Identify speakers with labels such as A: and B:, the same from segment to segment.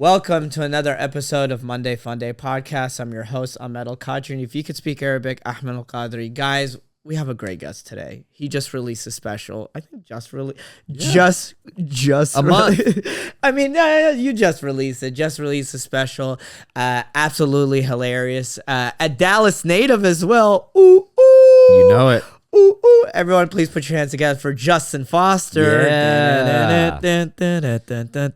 A: Welcome to another episode of Monday Funday Podcast. I'm your host, Ahmed Al-kadri, and if you could speak Arabic, Ahmed Al-kadri. Guys, we have a great guest today. He just released a special. I think just a month. I mean, you just released it. Just released a special. Absolutely hilarious. A Dallas native as well. Ooh, ooh.
B: You know it.
A: Ooh, ooh. Everyone, please put your hands together for Justin Foster.
B: Yeah.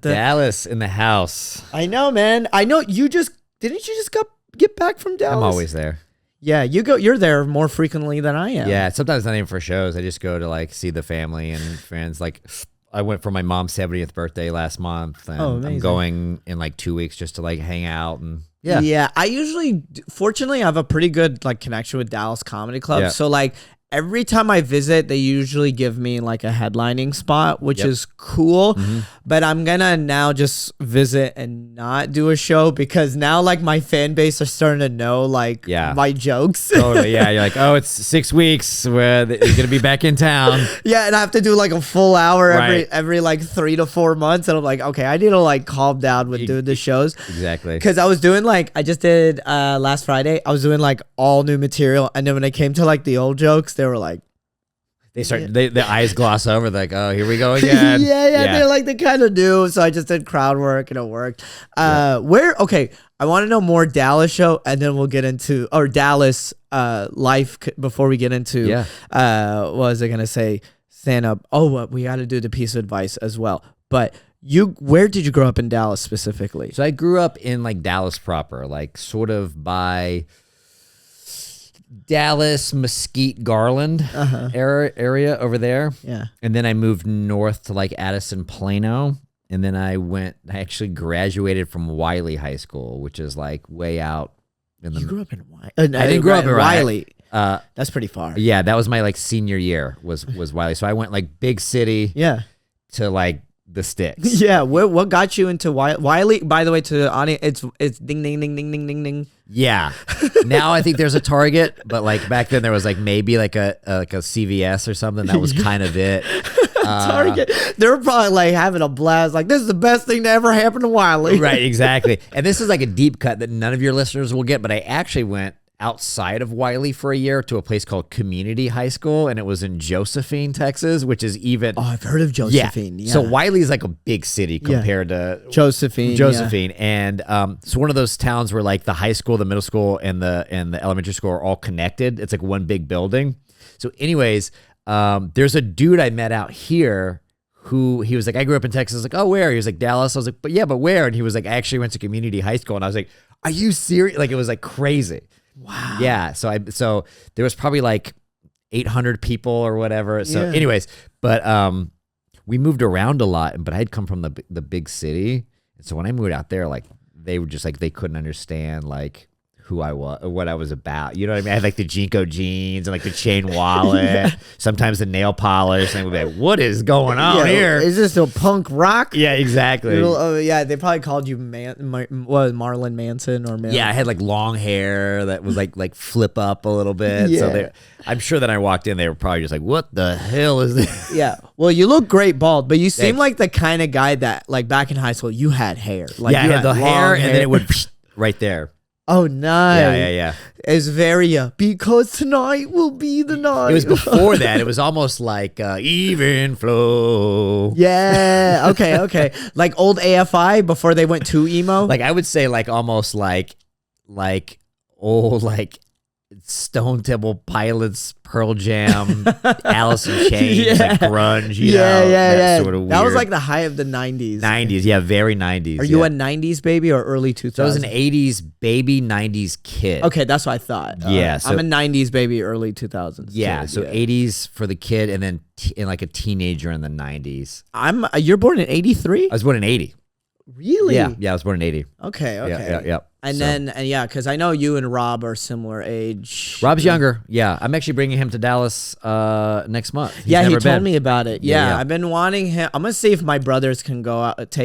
B: Dallas in the house.
A: I know, man. I know you just didn't you just get back from Dallas?
B: I'm always there.
A: Yeah, you're there more frequently than I am.
B: Yeah, sometimes not even for shows. I just go to like see the family and friends. Like I went for my mom's 70th birthday last month, and I'm going in like 2 weeks just to like hang out and
A: Yeah, I usually, fortunately, I have a pretty good like connection with Dallas Comedy Club.
B: Yeah.
A: So like every time I visit, they usually give me like a headlining spot, which is cool.
B: Mm-hmm.
A: But I'm gonna now just visit and not do a show because now like my fan base are starting to know like my jokes.
B: Totally, yeah. You're like, oh, it's 6 weeks where you're gonna be back in town.
A: Yeah, and I have to do like a full hour
B: Right.
A: every like 3 to 4 months, and I'm like, okay, I need to like calm down with doing the shows.
B: Exactly.
A: Because I was doing like I just did last Friday. I was doing like all new material, and then when it came to like the old jokes, they were like.
B: Their eyes gloss over. They're like, oh, here we go again.
A: Yeah, they kind of do. So I just did crowd work and it worked. Okay, I want to know more Dallas show, and then we'll get into Dallas life before we get into what was I gonna say, stand up. We got to do the piece of advice as well. But where did you grow up in Dallas specifically?
B: So I grew up in like Dallas proper, like sort of by Dallas, Mesquite, Garland area over there.
A: Yeah.
B: And then I moved north to like Addison, Plano. And then I actually graduated from Wiley High School, which is like way out in the.
A: You grew up in Wiley?
B: I didn't grow up in
A: Wiley. That's pretty far.
B: Yeah, that was my like senior year was Wiley. So I went like big city to like the sticks.
A: Yeah, what got you into Wiley? By the way, to the audience, it's ding ding ding ding ding ding ding.
B: Yeah. Now I think there's a Target, but like back then there was like maybe like a CVS or something. That was kind of it.
A: Target. They were probably like having a blast. Like, this is the best thing to ever happen to Wiley.
B: Right, exactly. And this is like a deep cut that none of your listeners will get, but I actually went outside of Wiley for a year to a place called Community High School, and it was in Josephine, Texas, which is even...
A: Oh, I've heard of Josephine. Yeah.
B: So Wiley's like a big city compared to
A: Josephine.
B: And it's one of those towns where like the high school, the middle school, and the elementary school are all connected. It's like one big building. So anyways, there's a dude I met out here who he was like, I grew up in Texas. I was like, oh, where? He was like, Dallas. I was like, but where? And he was like, I actually went to Community High School. And I was like, are you serious? Like, it was like crazy.
A: Wow.
B: Yeah. So there was probably like 800 people or whatever. So anyways, but we moved around a lot, but I'd come from the big city. And so when I moved out there, like they were just like, they couldn't understand like who I was or what I was about. You know what I mean? I had like the Jinko jeans and like the chain wallet, sometimes the nail polish. And we'd be like, what is going on here?
A: Is this a punk rock?
B: Yeah, exactly.
A: They probably called you Marlon Manson or
B: Yeah, I had like long hair that was like flip up a little bit.
A: Yeah.
B: So I'm sure that I walked in, they were probably just like, what the hell is this?
A: Yeah. Well, you look great bald, but you seem like the kind of guy that like back in high school, you had hair. Like,
B: yeah, I had the hair and then it would right there.
A: Oh, nice.
B: Yeah.
A: It's very, because tonight will be the night.
B: It was before that. It was almost like even flow.
A: Yeah. Okay. Like old AFI before they went too emo?
B: Like I would say like almost like old like Stone Temple Pilots, Pearl Jam, Alice in Chains, like grunge, you know, that sort of weird.
A: That was like the height of the 90s.
B: 90s, yeah, very 90s.
A: Are you a 90s baby or early 2000s?
B: So I was an 80s baby, 90s kid.
A: Okay, that's what I thought.
B: Yeah. So,
A: I'm a 90s baby, early 2000s.
B: Yeah,
A: kid,
B: so 80s for the kid, and then in like a teenager in the 90s.
A: You're born in 83?
B: I was born in 80.
A: Really?
B: Yeah, I was born in 80.
A: Okay.
B: Yeah.
A: And then, because I know you and Rob are similar age.
B: Rob's younger. Yeah, I'm actually bringing him to Dallas next month.
A: He told me about it. Yeah, I've been wanting him. I'm gonna see if my brothers can go out,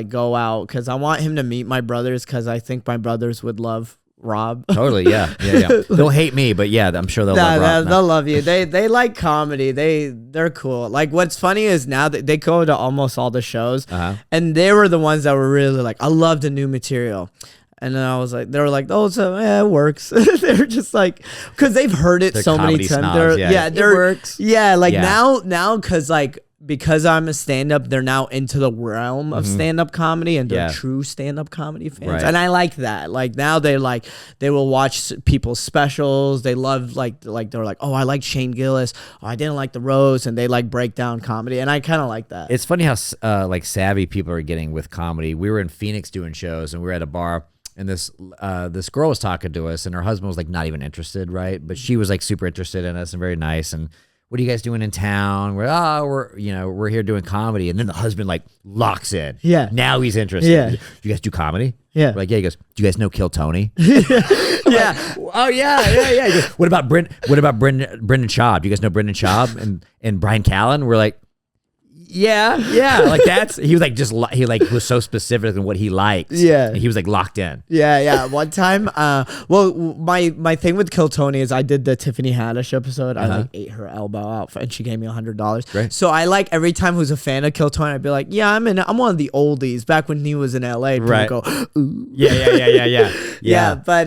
A: go out, because I want him to meet my brothers, because I think my brothers would love Rob.
B: Totally, yeah. They'll hate me, but yeah, I'm sure they'll love Rob.
A: They'll love you. They like comedy. They're cool. Like what's funny is now that they go to almost all the shows, and they were the ones that were really like, I love the new material. And then I was like, they were like, oh, so it works. They're just like, because they've heard it so many times. It works. Yeah, like now, because I'm a stand-up, they're now into the realm of stand-up comedy, and they're true stand-up comedy fans. And I like that. Like now they will watch people's specials. They love they're like, oh, I like Shane Gillis. Oh, I didn't like the roast, and they like break down comedy, and I kind of like that.
B: It's funny how savvy people are getting with comedy. We were in Phoenix doing shows, and we were at a bar. And this girl was talking to us, and her husband was like not even interested, right? But she was like super interested in us and very nice. And what are you guys doing in town? We're here doing comedy. And then the husband like locks in. Yeah. Now he's interested. Yeah. You guys do comedy? Yeah. We're like, yeah. He goes, do you guys know Kill Tony?
A: Yeah.
B: Oh yeah. He goes, what about Brendan Schaub? Do you guys know Brendan Schaub and Brian Callen? We're like, yeah. Like he was like he was so specific in what he liked. Yeah. And he was like locked in.
A: Yeah. One time, my thing with Kill Tony is I did the Tiffany Haddish episode. I like ate her elbow out and she gave me $100. Right. So I like every time who's a fan of Kill Tony, I'd be like, yeah, I'm one of the oldies back when he was in LA. People go, ooh. Yeah. But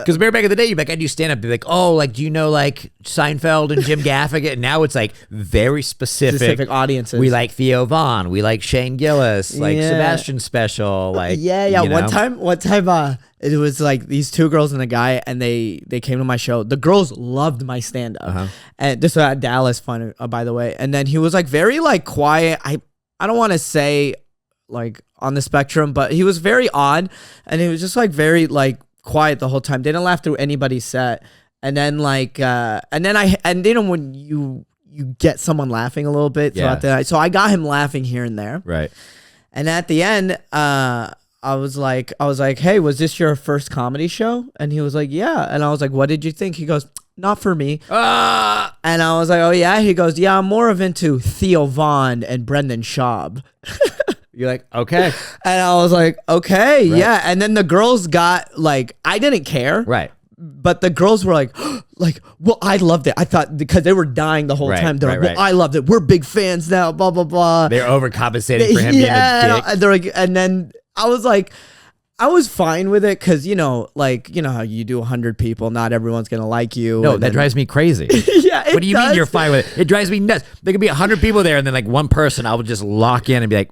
B: because remember back in the day, I do stand up. Be like, oh, like do you know like Seinfeld and Jim Gaffigan? And now it's like very specific
A: audiences.
B: We like Theo Vaughn, we like Shane Gillis, like Sebastian Special, like
A: One time, it was like these two girls and a guy, and they came to my show. The girls loved my stand up, and this was at Dallas, fun by the way. And then he was like very like quiet. I don't want to say like on the spectrum, but he was very odd, and he was just like very like quiet the whole time. They didn't laugh through anybody's set, and then like when you get someone laughing a little bit throughout the night. So I got him laughing here and there.
B: Right.
A: And at the end, I was like, hey, was this your first comedy show? And he was like, yeah. And I was like, what did you think? He goes, not for me. And I was like, oh yeah? He goes, yeah, I'm more into Theo Vaughn and Brendan Schaub.
B: You're like, okay.
A: And I was like, okay, yeah. And then the girls got like, I didn't care.
B: Right.
A: But the girls were like, well, I loved it. I thought because they were dying the whole time. They're like, well, I loved it. We're big fans now. Blah blah blah.
B: They're overcompensating for him being a dick.
A: They're like, and then I was like, I was fine with it because how you do 100 people, not everyone's gonna like you.
B: No, that drives me crazy.
A: Yeah,
B: what do you mean you're fine with it? It drives me nuts. There could be 100 people there, and then like one person, I would just lock in and be like.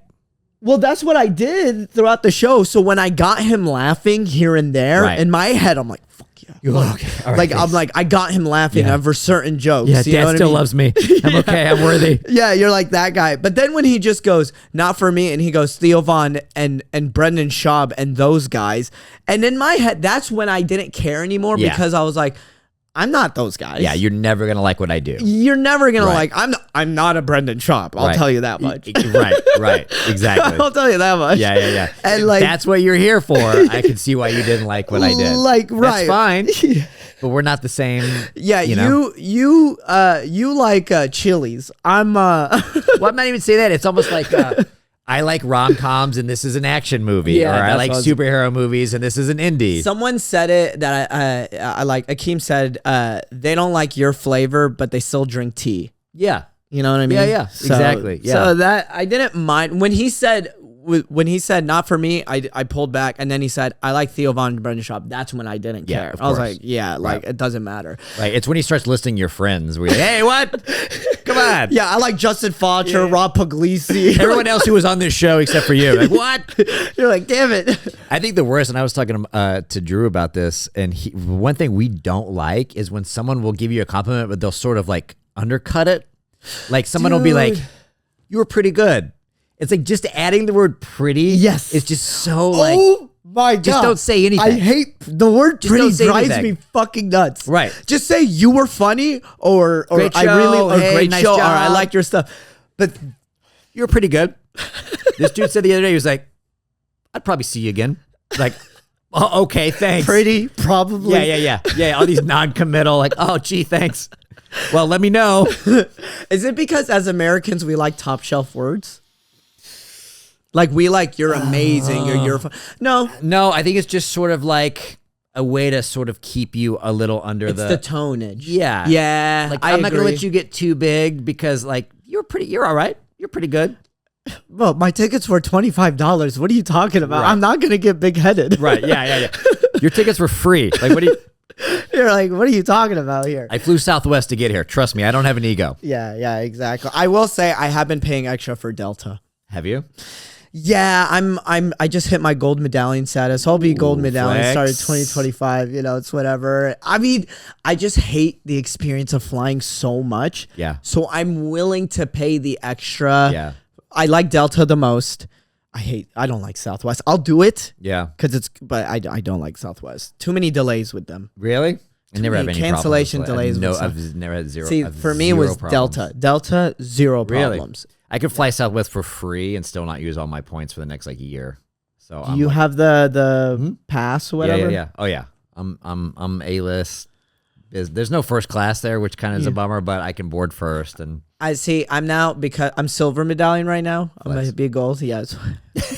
A: Well, that's what I did throughout the show. So when I got him laughing here and there, in my head, I'm like, fuck yeah.
B: Okay. All right,
A: I'm like, I got him laughing over certain jokes.
B: Yeah, Dad still loves me. I'm okay. I'm worthy.
A: Yeah, you're like that guy. But then when he just goes, not for me, and he goes, Theo Vaughn and Brendan Schaub and those guys. And in my head, that's when I didn't care anymore because I was like, I'm not those guys.
B: Yeah, you're never gonna like what I do.
A: You're never gonna like. I'm not a Brendan Schaub. I'll tell you that much.
B: Right. Exactly.
A: I'll tell you that much.
B: Yeah.
A: And like
B: that's what you're here for. I can see why you didn't like what I did. That's fine. But we're not the same.
A: Yeah, you like Chili's. I'm
B: Well, I'm not even saying that. It's almost like I like rom-coms and this is an action movie, or I like superhero movies and this is an indie.
A: Someone said it that I like. Akeem said they don't like your flavor, but they still drink tea.
B: Yeah,
A: you know what I mean.
B: Yeah, exactly. Yeah.
A: So that I didn't mind when he said not for me. I pulled back, and then he said I like Theo Vaughn and Brendan Schaub. That's when I didn't care. I was like, it doesn't matter.
B: Right. It's when he starts listing your friends. We're like, hey, what? Come on.
A: Yeah, I like Justin Faucher, Rob Puglisi.
B: Everyone else who was on this show except for you. Like, what?
A: You're like, damn it.
B: I think the worst, and I was talking to Drew about this, and one thing we don't like is when someone will give you a compliment, but they'll sort of like undercut it. Like someone will be like, you were pretty good. It's like just adding the word pretty.
A: Yes.
B: It's just so like.
A: Oh my God.
B: Just don't say anything.
A: I hate the word pretty drives me fucking nuts.
B: Right.
A: Just say you were funny or
B: great show,
A: great
B: nice
A: show
B: job.
A: or I like your stuff. But
B: you were pretty good. This dude said the other day, he was like, I'd probably see you again. Like, oh, okay, thanks.
A: Pretty, probably.
B: Yeah, all these non-committal, like, oh, gee, thanks. Well, let me know.
A: Is it because as Americans we like top shelf words? Like we like you're amazing or you're fun. No,
B: I think it's just sort of like a way to sort of keep you a little under
A: it's the tonnage.
B: Yeah.
A: Yeah.
B: Like I'm not gonna let you get too big because like you're all right. You're pretty good.
A: Well, my tickets were $25. What are you talking about? Right. I'm not gonna get big headed.
B: Right. Yeah. Your tickets were free. Like what do you
A: You're like, what are you talking about here?
B: I flew Southwest to get here. Trust me, I don't have an ego.
A: Yeah, exactly. I will say I have been paying extra for Delta.
B: Have you?
A: Yeah, I just hit my gold medallion status. I'll be gold medallion started 2025. You know, it's whatever. I mean, I just hate the experience of flying so much.
B: Yeah.
A: So I'm willing to pay the extra.
B: Yeah.
A: I like Delta the most. I don't like Southwest. I'll do it.
B: Yeah.
A: But I don't like Southwest. Too many delays with them.
B: Really? I never have any
A: cancellation delays.
B: No, I've never had zero.
A: See, for me it was problems. Delta, zero problems.
B: Really? I could fly Southwest for free and still not use all my points for the next like year. So
A: do you have the pass or whatever?
B: Yeah. Oh yeah. I'm A-list. There's no first class there, which kind of is a bummer, but I can board first. And
A: I see. I'm now because I'm silver medallion right now.
B: Flex.
A: I'm gonna be gold. Yeah, it's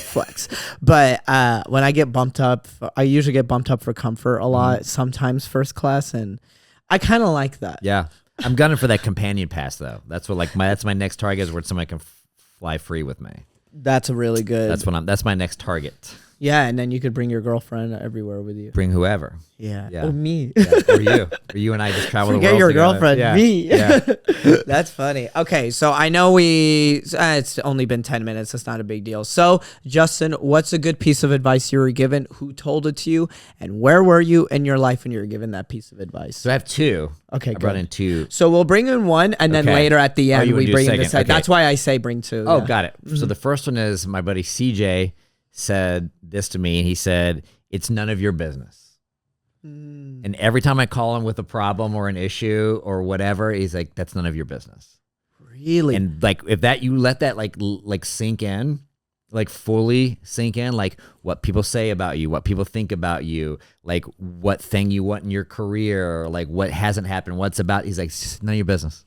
A: flex. But when I get bumped up, I usually get bumped up for comfort a lot. Sometimes first class, and I kind of like that.
B: Yeah, I'm gunning for that companion pass though. That's what that's my next target is where somebody can fly free with me.
A: That's a really good.
B: That's my next target.
A: Yeah, and then you could bring your girlfriend everywhere with you.
B: Bring whoever.
A: Yeah. Or me.
B: Yeah. Or you. Or you and I just travel the world.
A: Forget your girlfriend.
B: Yeah.
A: Me.
B: Yeah.
A: That's funny. Okay, so I know it's only been 10 minutes. It's not a big deal. So, Justin, what's a good piece of advice you were given? Who told it to you? And where were you in your life when you were given that piece of advice?
B: So I have two.
A: Okay,
B: I brought in two.
A: So we'll bring in one, and then later at the end, we bring in the second.
B: Okay.
A: That's why I say bring two.
B: Oh, got it. So the first one is my buddy CJ said this to me. He said, "It's none of your business." And every time I call him with a problem or an issue or whatever, he's like, "That's none of your business."
A: Really?
B: And like, if that you let that like sink in, like fully sink in, like what people say about you, what people think about you, like what thing you want in your career, or like what hasn't happened, what's about. He's like, "It's none of your business.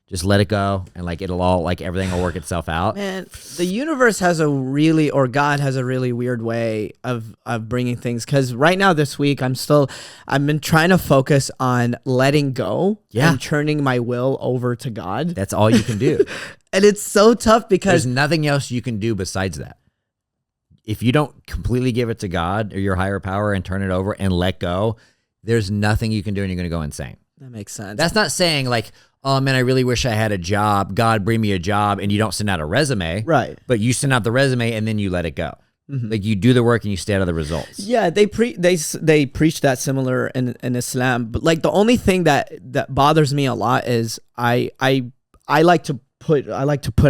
B: Just let it go, and like it'll all like everything will work itself out."
A: Man, the universe has a really, or God has a really weird way of bringing things. Because right now this week, I've been trying to focus on letting go and turning my will over to God.
B: That's all you can do.
A: And it's so tough because
B: there's nothing else you can do besides that. If you don't completely give it to God or your higher power and turn it over and let go, there's nothing you can do, and you're going to go insane.
A: That makes sense.
B: That's not saying like, "Oh man, I really wish I had a job. God, bring me a job," and you don't send out a resume.
A: Right.
B: But you send out the resume and then you let it go. Like you do the work and you stay out of the results.
A: Yeah, they preach that similar in Islam. But like the only thing that bothers me a lot is I like to put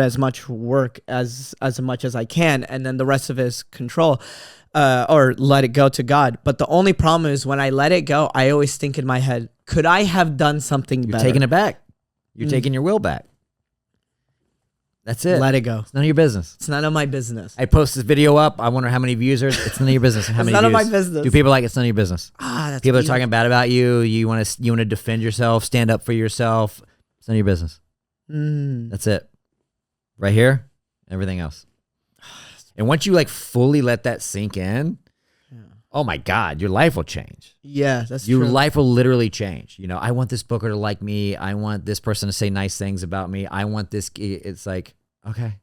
A: as much work as much as I can, and then the rest of it is control. Or let it go to God. But the only problem is when I let it go, I always think in my head, could I have done something better?
B: You're taking it back. You're taking your will back. That's it.
A: Let it go.
B: It's none of your business.
A: It's none of my business.
B: I post this video up. I wonder how many views are. It's none of your business. How many
A: none
B: views?
A: Of my business.
B: Do people like it's none of your business?
A: That's
B: people are talking bad about you. You want to defend yourself, stand up for yourself. It's none of your business. That's it. Right here, everything else. And once you like fully let that sink in, oh my God, your life will change.
A: Yeah, that's true.
B: Your life will literally change. You know, I want this booker to like me. I want this person to say nice things about me. I want this. It's like, okay,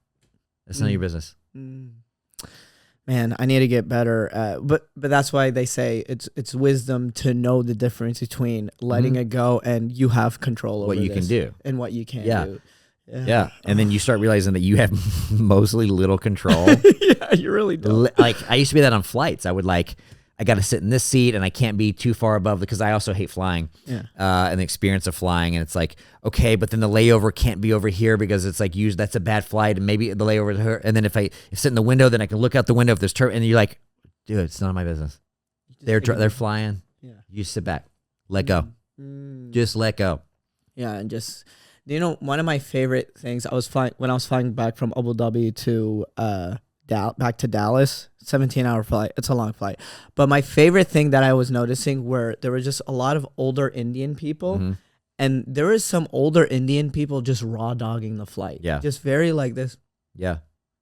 B: that's none of your business.
A: Man, I need to get better. But that's why they say it's wisdom to know the difference between letting it go and you have control over
B: what you can do
A: and what you can't do.
B: Yeah. And then you start realizing that you have mostly little control.
A: Yeah, you really do.
B: Like I used to be that on flights. I got to sit in this seat and I can't be too far above because I also hate flying. Yeah. And the experience of flying. And it's like, okay, but then the layover can't be over here because it's like that's a bad flight. And maybe the layover is here. And then if I sit in the window, then I can look out the window if there's and you're like, dude, it's none of my business. They're flying. Yeah. You sit back, let go. Just let go.
A: Yeah. And just, one of my favorite things when I was flying back from Abu Dhabi to, back to Dallas, 17-hour flight. It's a long flight. But my favorite thing that I was noticing were there were just a lot of older Indian people. And there was some older Indian people just raw dogging the flight.
B: Yeah.
A: Just very like this.
B: Yeah.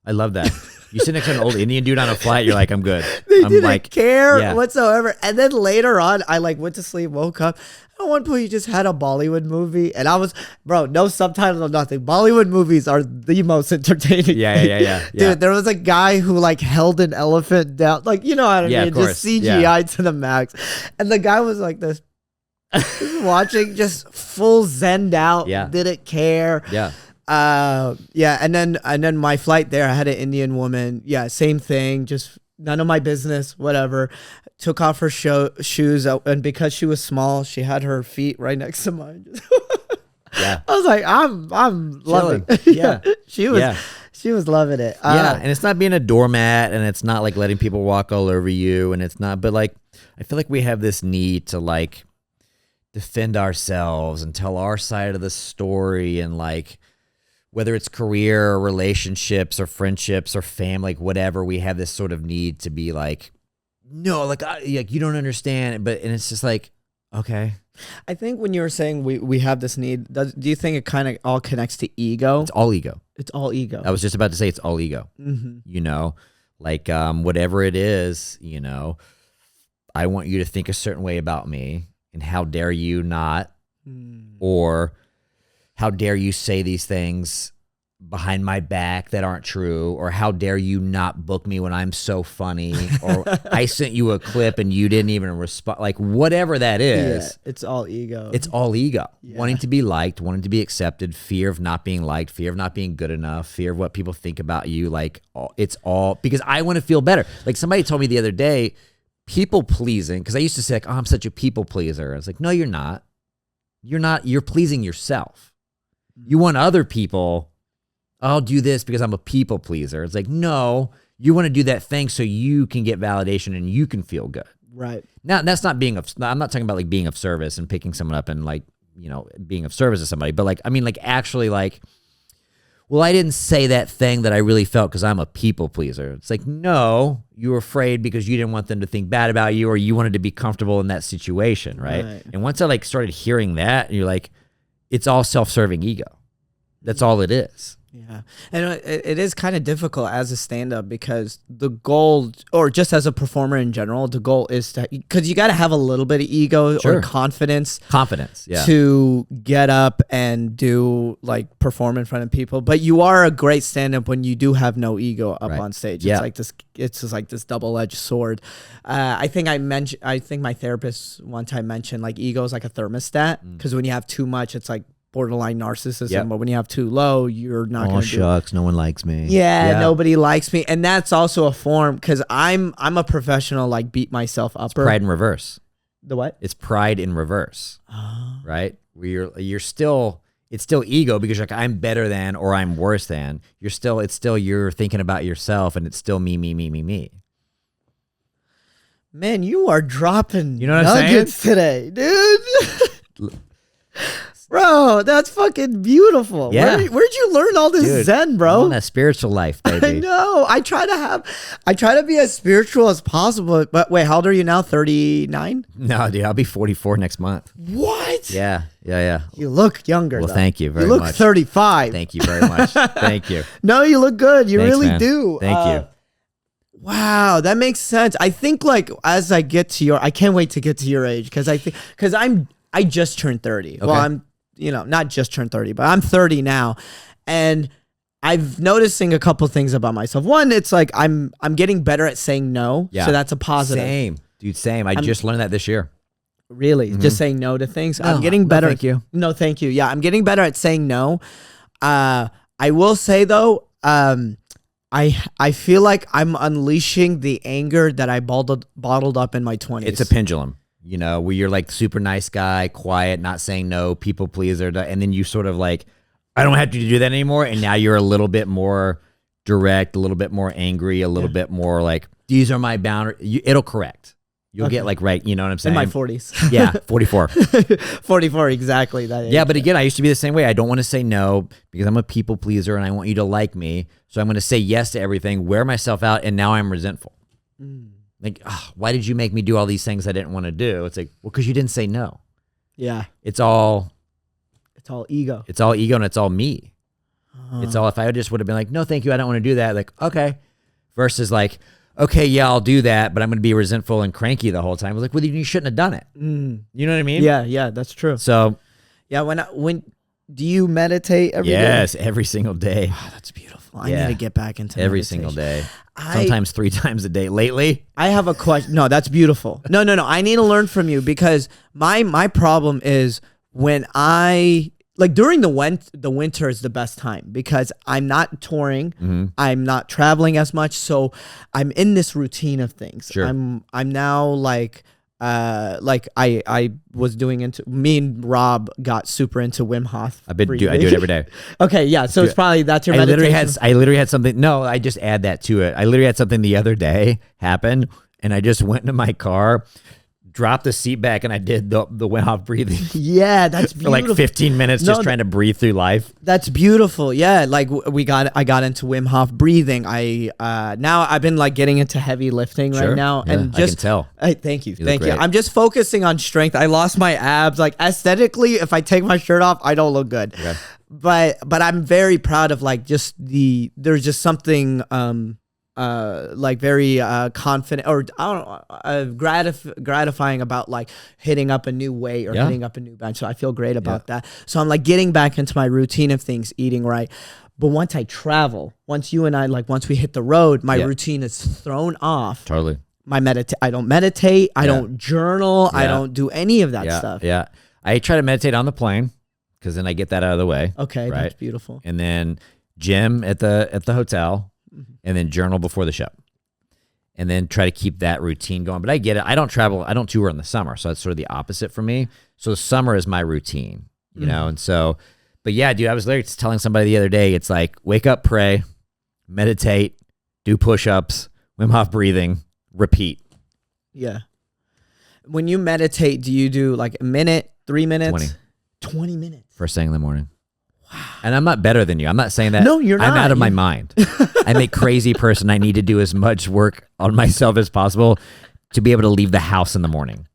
B: I love that. You sit next to an old Indian dude on a flight, you're like, I'm good.
A: They
B: I'm
A: didn't care whatsoever. And then later on, I like went to sleep, woke up. At one point, you just had a Bollywood movie, and I was, bro, no subtitles or nothing. Bollywood movies are the most entertaining.
B: Yeah.
A: Dude, there was a guy who like held an elephant down, like, you know what I mean, just CGI to the max, and the guy was like this, watching, just full zened out, didn't care. And then my flight there, I had an Indian woman, same thing, just none of my business, whatever. Took off her shoes, and because she was small, she had her feet right next to mine. I was like, I'm loving it. She was loving it.
B: And it's not being a doormat, and it's not like letting people walk all over you, and it's not, but like, I feel like we have this need to like defend ourselves and tell our side of the story, and like, whether it's career or relationships or friendships or family, like whatever, we have this sort of need to be like, no, like you don't understand. And it's just like, okay.
A: I think when you were saying we have this need, do you think it kind of all connects to ego?
B: It's all ego.
A: It's all ego.
B: I was just about to say it's all ego. You know, like whatever it is, you know, I want you to think a certain way about me, and how dare you not, or how dare you say these things behind my back that aren't true, or how dare you not book me when I'm so funny, or I sent you a clip and you didn't even respond, like whatever that is.
A: It's all ego.
B: It's all ego. Wanting to be liked, wanting to be accepted, fear of not being liked, fear of not being good enough, fear of what people think about you. Like it's all because I want to feel better. Like somebody told me the other day, people pleasing, because I used to say like, oh, I'm such a people pleaser. I was like, no, you're not. You're not. You're pleasing yourself. You want other people, I'll do this because I'm a people pleaser. It's like, no, you want to do that thing so you can get validation and you can feel good.
A: Right.
B: Now, that's not being of, I'm not talking about like being of service and picking someone up and like, you know, being of service to somebody, but like, I mean, like actually like, well, I didn't say that thing that I really felt because I'm a people pleaser. It's like, no, you were afraid because you didn't want them to think bad about you, or you wanted to be comfortable in that situation. Right. And once I like started hearing that, you're like, it's all self-serving ego. That's all it is.
A: Yeah. And it is kind of difficult as a stand-up, because the goal, or just as a performer in general, the goal is to, because you got to have a little bit of ego or confidence to get up and do like perform in front of people. But you are a great stand-up when you do have no ego up on stage. It's like this, it's just like this double-edged sword. I think my therapist one time mentioned like ego is like a thermostat, because when you have too much, it's like borderline narcissism, but when you have too low, you're not going to do
B: shucks, no one likes me.
A: Nobody likes me. And that's also a form, because I'm a professional like beat myself up.
B: Pride in reverse.
A: The what?
B: It's pride in reverse. Right? Where you're still, it's still ego, because you're like, I'm better than, or I'm worse than. It's still you're thinking about yourself, and it's still me.
A: Man, you are dropping,
B: you know what I'm saying,
A: today, dude. Bro, that's fucking beautiful.
B: Yeah.
A: Where'd you learn all this Zen, bro?
B: I'm on that spiritual life, baby.
A: I know. I try to be as spiritual as possible. But wait, how old are you now? 39?
B: No, dude, I'll be 44 next month.
A: What?
B: Yeah.
A: You look younger.
B: Well,
A: though.
B: Thank you very much.
A: You look 35.
B: Thank you very much. Thank you.
A: No, you look good. You
B: Thanks,
A: really
B: man.
A: do.
B: Thank you.
A: Wow, that makes sense. I think like as I get to I can't wait to get to your age, because I just turned 30. Okay. Well, I'm not just turned 30, but I'm 30 now. And I've noticing a couple things about myself. One, it's like I'm getting better at saying no. Yeah. So that's a positive.
B: Same. Dude, same. I just learned that this year.
A: Really? Just saying no to things? I'm getting better.
B: No, thank you.
A: No, thank you. Yeah, I'm getting better at saying no. I will say though, I feel like I'm unleashing the anger that I bottled up in my 20s.
B: It's a pendulum. You know, where you're like super nice guy, quiet, not saying no, people pleaser, and then you sort of like, I don't have to do that anymore. And now you're a little bit more direct, a little bit more angry, a little bit more like, these are my boundaries. It'll correct. You'll get like, right, you know what I'm saying?
A: In my 40s.
B: Yeah, 44.
A: 44, exactly.
B: Yeah, but again, I used to be the same way. I don't want to say no because I'm a people pleaser and I want you to like me. So I'm going to say yes to everything, wear myself out, and now I'm resentful. Like, why did you make me do all these things I didn't want to do? It's like, well, because you didn't say no.
A: Yeah.
B: It's all
A: ego.
B: It's all ego, and it's all me. It's all, if I just would have been like, no, thank you, I don't want to do that. Like, okay, versus like, okay, yeah, I'll do that, but I'm going to be resentful and cranky the whole time. I was like, well, you shouldn't have done it. You know what I mean?
A: Yeah, that's true.
B: So,
A: yeah, when do you meditate every day?
B: Yes, every single day.
A: Oh, that's beautiful. I need to get back into
B: every
A: meditation.
B: single day. Sometimes 3 times a day. Lately,
A: I have a question. No, that's beautiful. No. I need to learn from you because my problem is when I like during the winter is the best time because I'm not touring, I'm not traveling as much, so I'm in this routine of things.
B: Sure.
A: I'm now like I was doing into me and Rob got super into Wim Hof.
B: I do it every day.
A: Okay, yeah. So it's probably that's your meditation.
B: I literally had something. No, I just add that to it. I literally had something the other day happen, and I just went into my car, dropped the seat back, and I did the Wim Hof breathing.
A: Yeah, that's beautiful.
B: For like 15 minutes, just trying to breathe through life.
A: That's beautiful. Yeah, like I got into Wim Hof breathing. Now I've been like getting into heavy lifting right now, and just
B: I can tell.
A: Thank you. I'm just focusing on strength. I lost my abs. Like aesthetically, if I take my shirt off, I don't look good. Okay. But I'm very proud of like just there's just something like very confident or I don't know, gratifying about like hitting up a new weight or hitting up a new bench. So I feel great about that. So I'm like getting back into my routine of things, eating right. But once I travel, once you and I once we hit the road, my routine is thrown off.
B: Totally.
A: I don't meditate. I don't journal. I don't do any of that stuff.
B: Yeah. I try to meditate on the plane because then I get that out of the way.
A: Okay,
B: right?
A: That's beautiful.
B: And then gym at the hotel. And then journal before the show. And then try to keep that routine going. But I get it. I don't travel. I don't tour in the summer. So that's sort of the opposite for me. So the summer is my routine, you know? And so, but yeah, dude, I was literally telling somebody the other day, it's like, wake up, pray, meditate, do push-ups, Wim Hof breathing, repeat.
A: Yeah. When you meditate, do you do like a minute, 3 minutes? 20 minutes.
B: First thing in the morning. Wow. And I'm not better than you. I'm not saying that.
A: No, you're not.
B: I'm out of my mind. I'm a crazy person. I need to do as much work on myself as possible to be able to leave the house in the morning.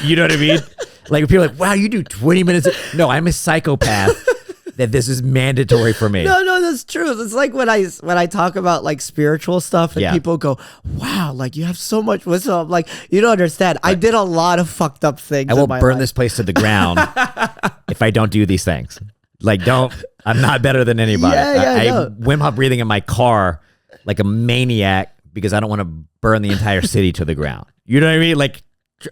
B: You know what I mean? Like people are like, wow, you do 20 minutes. No, I'm a psychopath that this is mandatory for me.
A: No, that's true. It's like when I talk about like spiritual stuff and people go, wow, like you have so much wisdom. I'm like, you don't understand. I did a lot of fucked up things.
B: I will burn this place to the ground if I don't do these things. Like, I'm not better than anybody. Wim Hof breathing in my car like a maniac because I don't want to burn the entire city to the ground. You know what I mean? Like,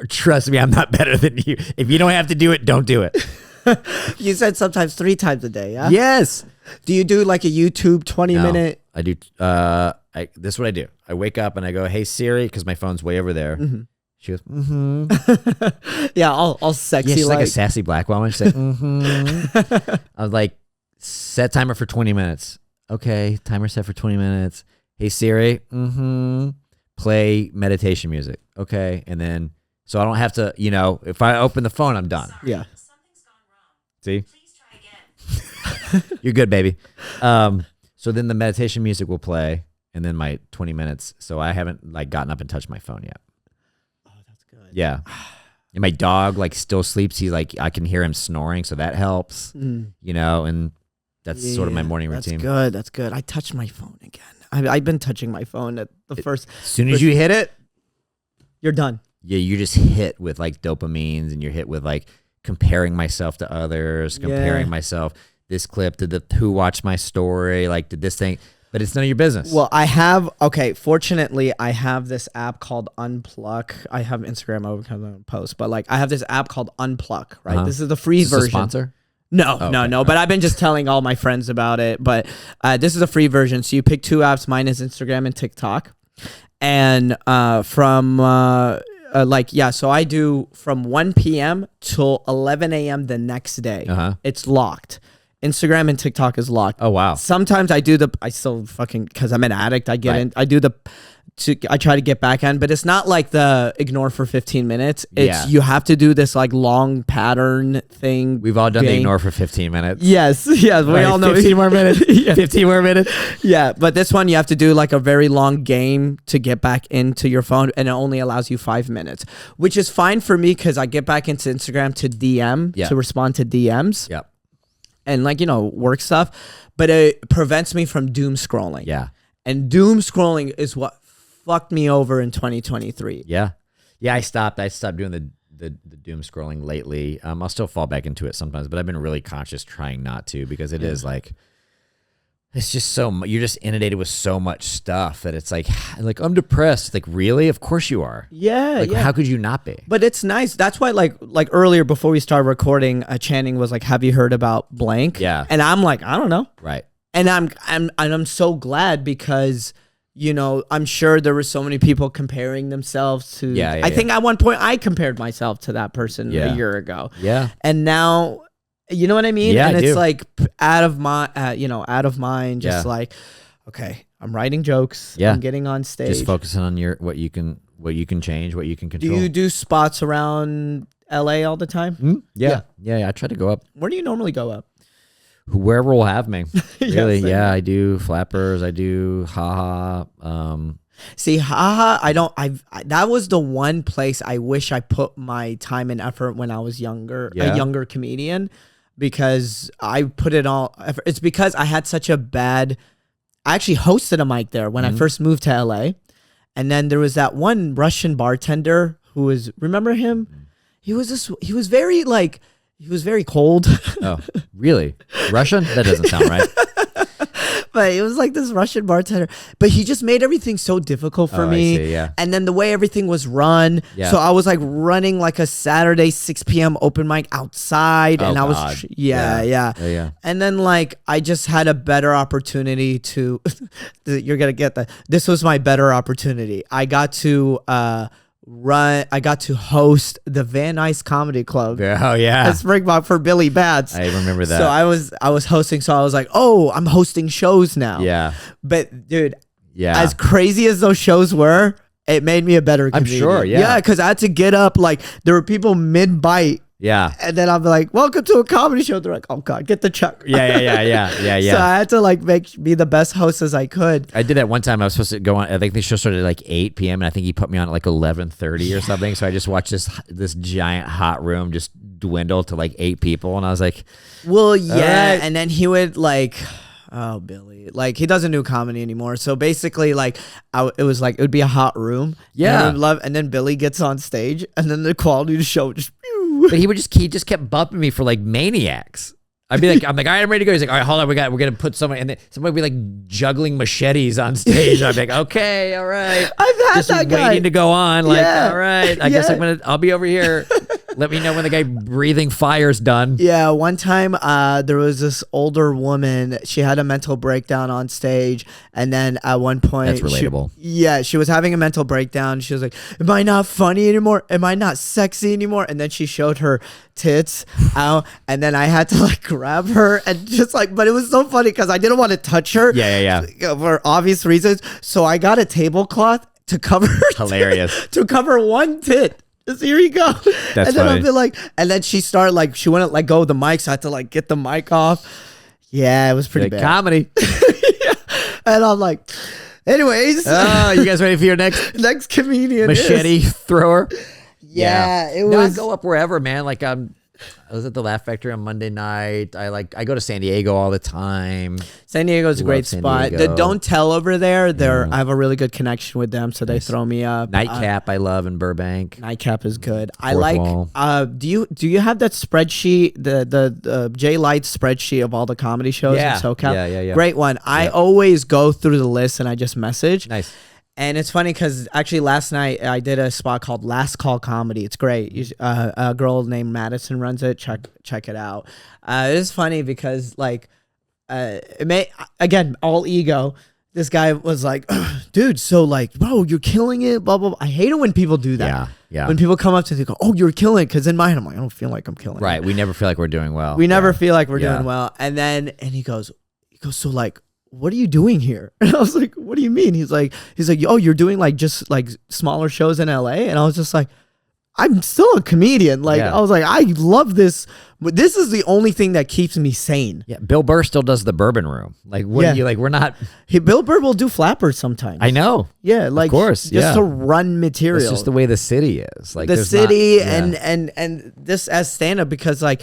B: trust me, I'm not better than you. If you don't have to do it, don't do it.
A: You said sometimes 3 times a day, yeah?
B: Yes.
A: Do you do like a YouTube 20-minute?
B: I do. This is what I do. I wake up and I go, hey, Siri, because my phone's way over there. She goes,
A: Yeah, all sexy.
B: Yeah, she's like a sassy black woman. She's like, I was like, set timer for 20 minutes. Okay, timer set for 20 minutes. Hey, Siri, play meditation music. Okay, and then, so I don't have to, if I open the phone, I'm done.
A: Yeah.
C: Something's gone wrong.
B: See?
C: Please try again.
B: You're good, baby. So then the meditation music will play, and then my 20 minutes. So I haven't like gotten up and touched my phone yet. Yeah. And my dog like still sleeps. He's like, I can hear him snoring. So that helps, and that's sort of my morning routine.
A: That's good. I touched my phone again. I've been touching my phone at the first.
B: As soon as you hit it,
A: you're done.
B: Yeah. You're just hit with like dopamines and you're hit with like comparing myself to others, comparing myself. This clip, did the who watched my story? Like did this thing. But it's none of your business.
A: Well, fortunately, I have this app called Unplug. I have Instagram, I will post, but like I have this app called Unplug, right? This is the free version.
B: A sponsor?
A: No, but I've been just telling all my friends about it. But this is a free version. So you pick 2 apps. Mine is Instagram and TikTok. And so I do from 1 p.m. till 11 a.m. the next day. It's locked. Instagram and TikTok is locked.
B: Oh, wow.
A: Sometimes I still fucking, because I'm an addict, I try to get back on, but it's not like the ignore for 15 minutes. It's you have to do this like long pattern thing.
B: We've all done the ignore for 15 minutes.
A: Yes. We all know.
B: 15 more minutes. 15 more minutes.
A: Yeah, but this one you have to do like a very long game to get back into your phone, and it only allows you 5 minutes, which is fine for me because I get back into Instagram to DM, to respond to DMs.
B: Yep.
A: And like, work stuff, but it prevents me from doom scrolling.
B: Yeah.
A: And doom scrolling is what fucked me over in 2023.
B: Yeah. Yeah, I stopped doing the doom scrolling lately. I'll still fall back into it sometimes, but I've been really conscious trying not to, because it is like, it's just you're just inundated with so much stuff that it's like I'm depressed. Like, really? Of course you are.
A: Yeah.
B: Like, how could you not be?
A: But it's nice. That's why like earlier before we started recording, Channing was like, have you heard about blank?
B: Yeah.
A: And I'm like, I don't know.
B: Right.
A: And I'm so glad, because you know, I'm sure there were so many people comparing themselves to. I think at one point I compared myself to that person a year ago.
B: Yeah.
A: And now, you know what I mean?
B: Yeah,
A: and
B: I
A: it's
B: do.
A: like out of mind, just like, okay, I'm writing jokes.
B: Yeah.
A: I'm getting on stage.
B: Just focusing on what you can change, what you can control.
A: Do you do spots around LA all the time?
B: Yeah. I try to go up
A: Where do you normally go up?
B: wherever will have me. Really.
A: same.
B: Yeah. I do flappers. I do haha.
A: See, that was the one place I wish I put my time and effort when I was younger,
B: Yeah.
A: a younger comedian, because I put it all. It's because I had such a bad. I actually hosted a mic there when I first moved to LA, and then there was that one Russian bartender who was. Remember him? He was very cold.
B: Oh, really? Russian? That doesn't sound right.
A: But it was like this Russian bartender, but he just made everything so difficult for me.
B: I see, yeah.
A: And then the way everything was run.
B: Yeah.
A: So I was like running like a Saturday 6 p.m. open mic outside. And I was,
B: God.
A: yeah. And then like I just had a better opportunity to, you're going to get that. This was my better opportunity. I got to host the Van Nuys Comedy Club.
B: Oh yeah.
A: At Springmont for Billy Bats.
B: I remember that.
A: So I was hosting, so I was like, oh, I'm hosting shows now.
B: Yeah.
A: But dude,
B: Yeah.
A: as crazy as those shows were, it made me a better comedian.
B: sure, yeah.
A: Yeah, because I had to get up, like there were people mid-bite,
B: Yeah.
A: and then I'll be like, welcome to a comedy show. They're like, oh God, get the check.
B: Yeah.
A: So I had to like be the best host as I could.
B: I did that one time. I was supposed to go on. I think the show started at like 8 p.m. and I think he put me on at like 11:30 or something. So I just watched this giant hot room just dwindle to like 8 people, and I was like,
A: Well, yeah,
B: right.
A: and then he would like, oh Billy, like he doesn't do comedy anymore. So basically, like, it would be a hot room.
B: Yeah.
A: and then Billy gets on stage, and then the quality of the show just.
B: but he just kept bumping me for like maniacs. I'm like, all right, I'm ready to go. He's like, all right, hold on, we're gonna put someone, and then somebody would be like juggling machetes on stage. I'm like, okay, all right,
A: I've had
B: just
A: that guy.
B: waiting to go on. Like,
A: Yeah.
B: all right, I guess I'll be over here. Let me know when the guy breathing fire's done.
A: Yeah, one time there was this older woman. She had a mental breakdown on stage, and then at one point,
B: That's relatable.
A: She was having a mental breakdown. She was like, "Am I not funny anymore? Am I not sexy anymore?" And then she showed her tits out, and then I had to like grab her and just like, but it was so funny because I didn't want to touch her.
B: Yeah.
A: For obvious reasons. So I got a tablecloth to cover her
B: Hilarious.
A: to cover one tit. Just, here you go.
B: That's
A: and then
B: funny.
A: I'll be like, and then she started like, she wouldn't let go of the mic, so I had to like get the mic off. Yeah, it was pretty
B: Like,
A: bad.
B: comedy.
A: And I'm like, anyways,
B: Oh, you guys ready for your next
A: next comedian
B: machete thrower?
A: Yeah, it
B: No, I
A: was.
B: go up wherever, man. Like I was at the Laugh Factory on Monday night. I go to San Diego all the time.
A: San Diego's a
B: Love
A: great
B: San
A: spot. The
B: Diego.
A: Don't Tell over there, I have a really good connection with them, so they throw me up.
B: Nightcap I love in Burbank.
A: Nightcap is good. I
B: Fourth
A: like.
B: Wall.
A: Do you have that spreadsheet, the Jay Light spreadsheet of all the comedy shows
B: Yeah.
A: in SoCal?
B: Yeah.
A: Great one. I always go through the list and I just message.
B: Nice.
A: And it's funny because actually last night I did a spot called Last Call Comedy. It's great. A girl named Madison runs it. Check it out. It's funny because like, again, all ego. This guy was like, dude, so like, bro, you're killing it, blah, blah, blah. I hate it when people do that.
B: Yeah.
A: When people come up to me and go, oh, you're killing it. Because in my head, I'm like, I don't feel like I'm killing it.
B: Right. We never feel like we're doing well.
A: We never feel like we're
B: Yeah.
A: doing well. And he goes, so like, what are you doing here? And I was like, what do you mean? He's like, oh, you're doing like just like smaller shows in LA. And I was just like, I'm still a comedian. Like,
B: Yeah.
A: I was like, I love this. But this is the only thing that keeps me sane.
B: Yeah. Bill Burr still does the Bourbon Room. Like, what
A: Yeah.
B: are you like? We're not.
A: Bill Burr will do flappers sometimes.
B: I know.
A: Yeah, like,
B: course,
A: just
B: yeah.
A: to run material.
B: It's just the way the city is. Like
A: the
B: there's
A: city
B: not- yeah.
A: and this as stand up because like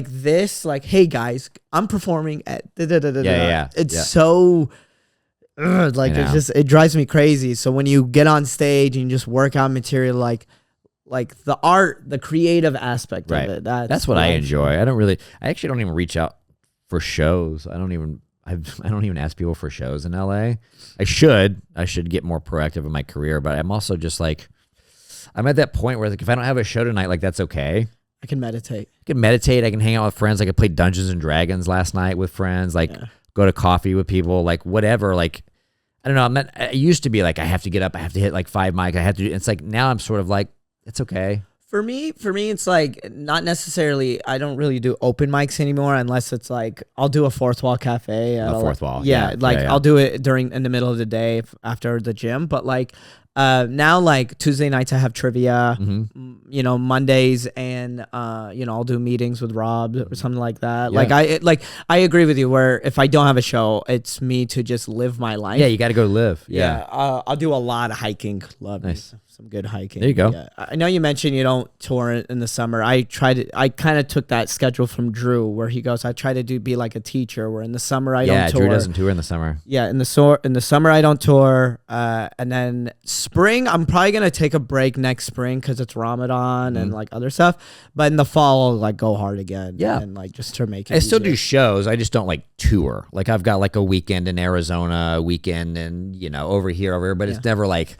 A: this, like, hey guys, I'm performing at
B: Yeah.
A: It's
B: Yeah.
A: so like it drives me crazy. So when you get on stage and you just work out material, like the art, the creative aspect of it.
B: That's what I enjoy. I actually don't even reach out for shows. I don't even ask people for shows in LA. I should get more proactive in my career, but I'm also just like, I'm at that point where like if I don't have a show tonight, like that's okay.
A: I can meditate.
B: I can hang out with friends. Like I played Dungeons and Dragons last night with friends, like go to coffee with people, like whatever. Like, I don't know. I used to be like, I have to get up, I have to hit like 5 mics. I have to do, it's like, now I'm sort of like, it's okay.
A: For me, it's like not necessarily. I don't really do open mics anymore unless it's like I'll do a fourth wall cafe.
B: Fourth wall,
A: I'll do it in the middle of the day after the gym. But like now, like Tuesday nights I have trivia. You know, Mondays and I'll do meetings with Rob or something like that. Yeah. I agree with you. Where if I don't have a show, it's me to just live my life.
B: Yeah, you got to go live.
A: Yeah. I'll do a lot of hiking. Love nice. Some good hiking.
B: There you go.
A: Yeah. I know you mentioned you don't tour in the summer. I kind of took that schedule from Drew, where he goes, I try to be like a teacher, where in the summer I don't tour.
B: Drew doesn't tour in the summer.
A: Yeah, in the summer I don't tour. And then spring, I'm probably gonna take a break next spring because it's Ramadan and like other stuff. But in the fall, I'll like go hard again. Yeah, and like just to make it.
B: I still do shows. I just don't like tour. Like I've got like a weekend in Arizona, a weekend and over here, but it's never like,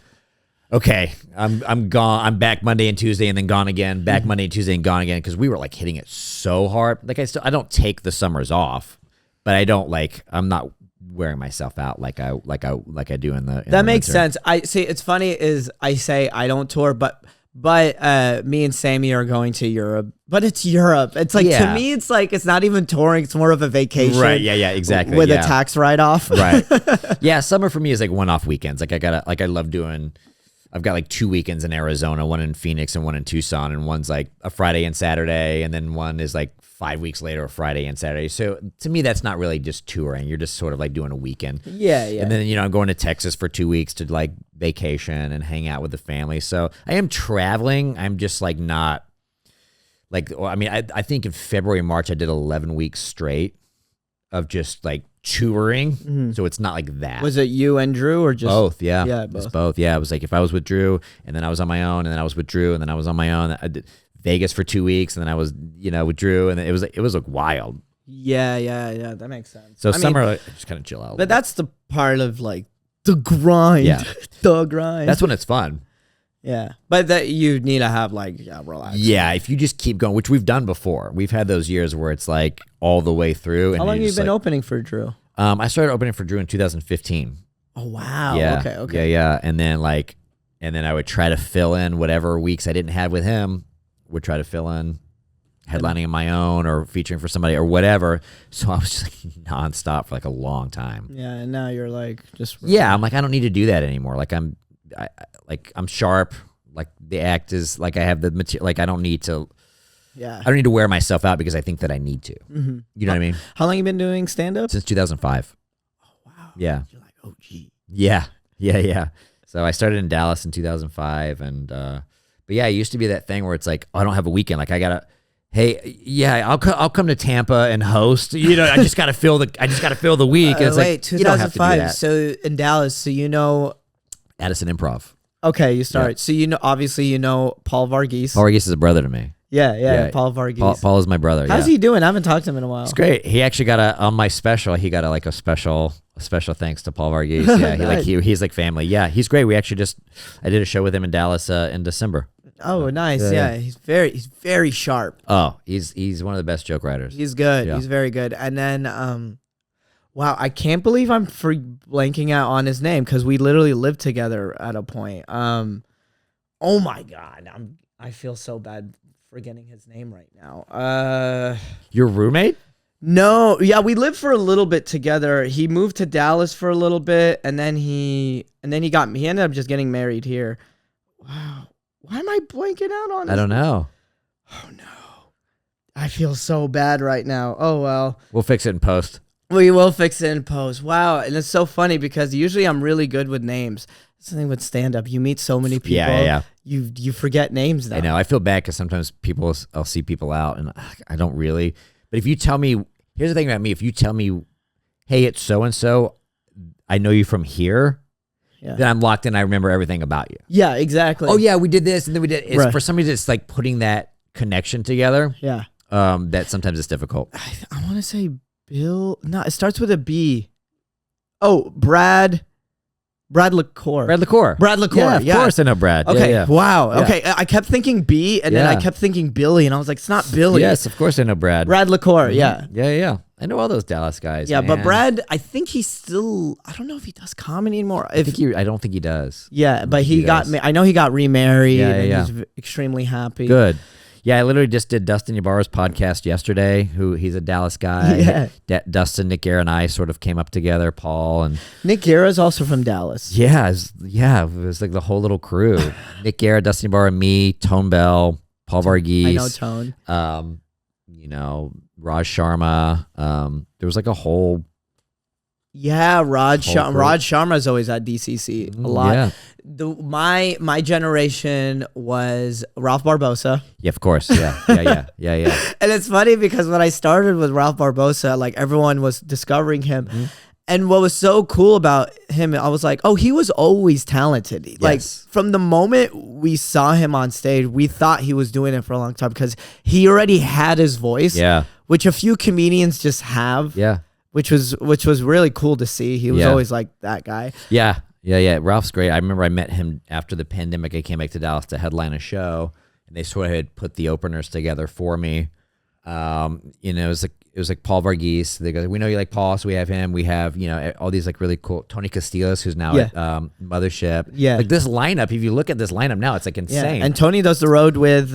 B: okay, I'm gone. I'm back Monday and Tuesday and then gone again. Back Monday and Tuesday and gone again, because we were like hitting it so hard. Like I don't take the summers off, but I'm not wearing myself out like I do in the.
A: That makes sense. I see. It's funny is I say I don't tour, but me and Sammy are going to Europe. But it's Europe. It's like to me, it's like it's not even touring. It's more of a vacation.
B: Right. Yeah. Exactly.
A: With a tax write off.
B: Right. Yeah. Summer for me is like one-off weekends. Like I love doing. I've got like 2 weekends in Arizona, one in Phoenix and one in Tucson, and one's like a Friday and Saturday, and then one is like 5 weeks later, a Friday and Saturday. So to me, that's not really just touring. You're just sort of like doing a weekend. Yeah. And then, I'm going to Texas for 2 weeks to like vacation and hang out with the family. So I am traveling. I'm just like not like, I think in February, March, I did 11 weeks straight of just like touring. So it's not like that.
A: Was it you and Drew or just
B: both? Yeah.
A: Yeah, both.
B: It's both. Yeah. It was like if I was with Drew and then I was on my own and then I was with Drew and then I was on my own. I did Vegas for 2 weeks and then I was, with Drew, and it was like wild.
A: Yeah. That makes sense.
B: So summer, I just kind of chill out.
A: But that's the part of like the grind.
B: Yeah.
A: The grind.
B: That's when it's fun.
A: Yeah. But that you need to have like, relax.
B: Yeah. If you just keep going, which we've done before, we've had those years where it's like all the way through. And
A: how long have you been opening for Drew?
B: I started opening for Drew in 2015.
A: Oh, wow.
B: Yeah.
A: Okay.
B: Yeah. And then I would try to fill in whatever weeks I didn't have with him, would try to fill in headlining on my own or featuring for somebody or whatever. So I was just like nonstop for like a long time.
A: Yeah. And now you're like just.
B: Yeah. I'm like, I don't need to do that anymore. Like I'm sharp. Like the act is like I have the material. Like I don't need to. Yeah. I don't need to wear myself out because I think that I need to. You know what I mean?
A: How long you been doing stand-up?
B: Since 2005.
A: Oh, wow.
B: Yeah.
A: You're like, oh, gee.
B: Yeah. So I started in Dallas in 2005. And, but yeah, it used to be that thing where it's like, oh, I don't have a weekend. Like I got to, hey, yeah, I'll come to Tampa and host. I just got to fill the week. And it's
A: wait,
B: like,
A: 2005.
B: You don't have to do that.
A: So in Dallas, so
B: Addison Improv.
A: Okay, you start. Yeah. So obviously Paul Varghese.
B: Paul Varghese is a brother to me.
A: Yeah, Paul Varghese.
B: Paul is my brother.
A: How's he doing? I haven't talked to him in a while.
B: It's great. He actually got on my special. He got a special thanks to Paul Varghese. Yeah,
A: Nice.
B: he's like family. Yeah, he's great. We actually I did a show with him in Dallas in December.
A: Oh, nice. Yeah. He's very sharp.
B: Oh, he's one of the best joke writers.
A: He's good. Yeah. He's very good. And then wow, I can't believe I'm blanking out on his name because we literally lived together at a point. Oh my God, I feel so bad forgetting his name right now.
B: Your roommate?
A: No, yeah, we lived for a little bit together. He moved to Dallas for a little bit, and then he ended up just getting married here. Wow, why am I blanking out on?
B: I don't know.
A: Oh no, I feel so bad right now. Oh well,
B: we'll fix it in post.
A: We will fix it in post. Wow, and it's so funny because usually I'm really good with names. That's the thing with stand-up. You meet so many people.
B: Yeah.
A: You forget names now.
B: I know. I feel bad because sometimes I'll see people out and I don't really. But if you tell me, here's the thing about me. If you tell me, hey, it's so-and-so, I know you from here,
A: Yeah.
B: then I'm locked in. I remember everything about you.
A: Yeah, exactly.
B: Oh yeah, we did this, and then we did. It's
A: Right.
B: for some reason, it's like putting that connection together.
A: Yeah.
B: That sometimes it's difficult.
A: I want to say Bill. No, it starts with a B. Oh, Brad LaCour.
B: Brad LaCour.
A: Yeah,
B: of course I know Brad.
A: Okay.
B: Yeah.
A: Wow.
B: Yeah.
A: Okay. I kept thinking B, and then I
B: Yeah.
A: kept thinking Billy, and I was like, it's not Billy.
B: Yes, of course I know Brad.
A: Brad LaCour.
B: Mhm.
A: Yeah.
B: Yeah. I know all those Dallas guys.
A: Yeah, but
B: man.
A: Brad, I think he's still. I don't know if he does comedy anymore.
B: I don't think he does.
A: Yeah, but
B: he
A: he got.
B: does.
A: I know he got remarried.
B: Yeah,
A: and
B: yeah.
A: he's extremely happy.
B: Good. Yeah, I literally just did Dustin Ybarra's podcast yesterday. He's a Dallas guy.
A: Yeah.
B: Dustin, Nick Guerra, and I sort of came up together. Paul and
A: Nick Guerra's also from Dallas.
B: it was like the whole little crew. Nick Guerra, Dustin Ybarra, me, Tone Bell, Paul Varghese.
A: I know Tone.
B: Raj Sharma. There was like a whole.
A: Yeah, Raj
B: Whole
A: Sharma.
B: crew.
A: Raj Sharma's always at DCC a lot.
B: Yeah.
A: My generation was Ralph Barbosa.
B: Yeah, of course. Yeah.
A: And it's funny because when I started with Ralph Barbosa, like everyone was discovering him.
B: Mm-hmm.
A: And what was so cool about him, I was like, oh, he was always talented. Like from the moment we saw him on stage, we thought he was doing it for a long time because he already had his voice.
B: Yeah.
A: Which a few comedians just have.
B: Yeah.
A: Which was really cool to see. He was
B: Yeah.
A: always like that guy.
B: Yeah. Ralph's great. I remember I met him after the pandemic. I came back to Dallas to headline a show, and they sort of had put the openers together for me. It was like Paul Varghese. They go, we know you like Paul, so we have him. We have all these like really cool Tony Castillos, who's now at Mothership.
A: Yeah.
B: Like this lineup. If you look at this lineup now, it's like insane.
A: And Tony does the road with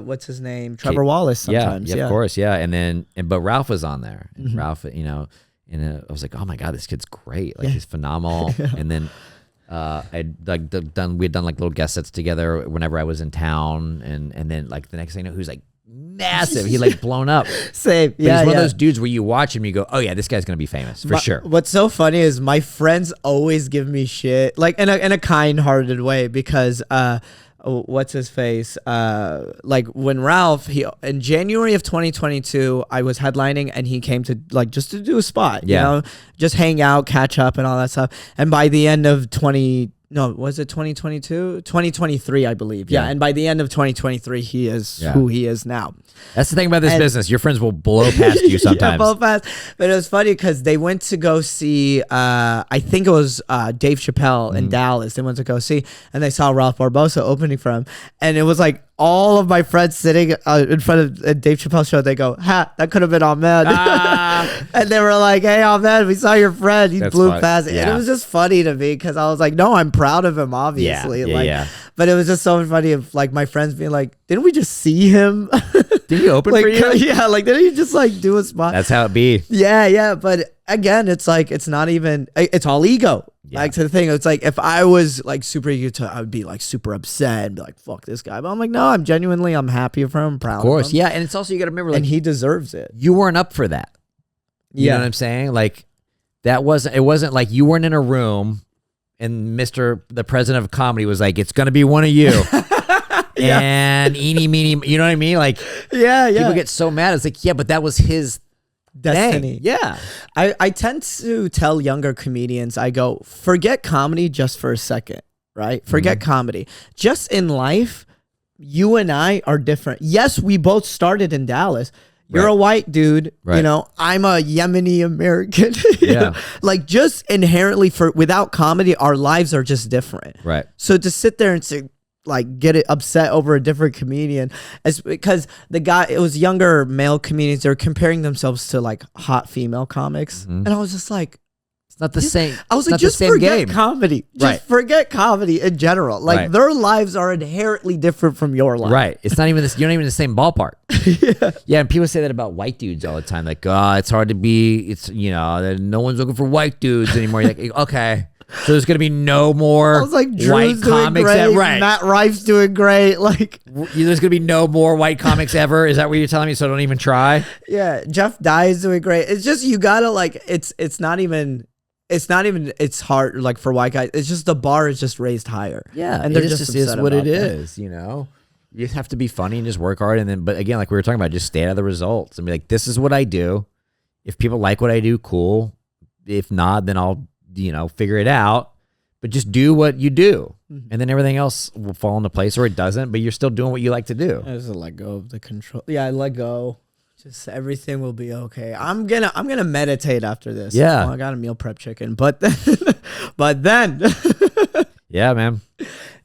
A: what's his name, Trevor Wallace. Sometimes,
B: of course, yeah. And but Ralph was on there. And Ralph, and I was like, oh my god, this kid's great. Like he's phenomenal. And then we had done like little guest sets together whenever I was in town, and then like the next thing I know, who's like massive. He like blown up.
A: Same.
B: But he's one of those dudes where you watch him, you go, oh yeah, this guy's gonna be famous for sure.
A: What's so funny is my friends always give me shit, like in a kind-hearted way, because what's his face? Like when Ralph, in January of 2022, I was headlining and he came to like just to do a spot, just hang out, catch up, and all that stuff. And by the end of 2022? 2023, I believe. Yeah. And by the end of 2023, he is who he is now.
B: That's the thing about this business. Your friends will blow past you sometimes.
A: Blow past. But it was funny because they went to go see, I think it was Dave Chappelle in Dallas. They went to go see, and they saw Ralph Barbosa opening for him. And it was like all of my friends sitting in front of Dave Chappelle's show. They go, that could have been Ahmed. And they were like, hey, Ahmed, we saw your friend. He blew past it. And it was just funny to me because I was like, no, I'm proud of him, obviously. But it was just so funny of like my friends being like, didn't we just see him?
B: Did he open for you?
A: Yeah, like didn't he just like do a spot?
B: That's how it be.
A: Yeah. But again, it's like it's not even. It's all ego. Yeah. Like to the thing, it's like if I was like super ego, I would be like super upset and be like, "Fuck this guy." But I'm like, no, I'm happy for him, proud.
B: Of course,
A: of him.
B: yeah. And it's also you got to remember, like,
A: and he deserves it.
B: You weren't up for that. You know what I'm saying? Like it wasn't like you weren't in a room and the president of comedy was like, it's going to be one of you. And eeny, meeny, you know what I mean? Like, people get so mad. It's like, yeah, but that was his
A: destiny.
B: thing. Yeah.
A: I tend to tell younger comedians, I go, forget comedy just for a second, right? Forget comedy. Just in life, you and I are different. Yes, we both started in Dallas. You're a white dude, I'm a Yemeni American. Like just inherently without comedy, our lives are just different.
B: Right.
A: So to sit there and say, like get it upset over a different comedian, it's because it was younger male comedians. They were comparing themselves to like hot female comics. And I was just like,
B: it's not the same.
A: I was like, just forget comedy. Just forget comedy in general. Like their lives are inherently different from your life.
B: Right. It's not even this. You're not even in the same ballpark. Yeah. And people say that about white dudes all the time. Like, it's hard to be. It's no one's looking for white dudes anymore. You're like, okay. So there's gonna be no more
A: I was like,
B: white comics.
A: Matt Rife's doing great. Like,
B: there's gonna be no more white comics ever. Is that what you're telling me? So don't even try.
A: Yeah, Jeff Dye is doing great. It's just you gotta like. It's not even. It's hard like for white guys. It's just the bar is just raised higher.
B: Yeah,
A: and they're just
B: is what it is. You just have to be funny and just work hard. And then, but again, like we were talking about, just stay out of the results and be like, this is what I do. If people like what I do, cool. If not, then I'll figure it out, but just do what you do. And then everything else will fall into place, or it doesn't, but you're still doing what you like to do.
A: I just let go of the control. Yeah, I let go. Just everything will be okay. I'm gonna meditate after this.
B: Yeah.
A: Well, I got a meal prep chicken, but then
B: Yeah, man.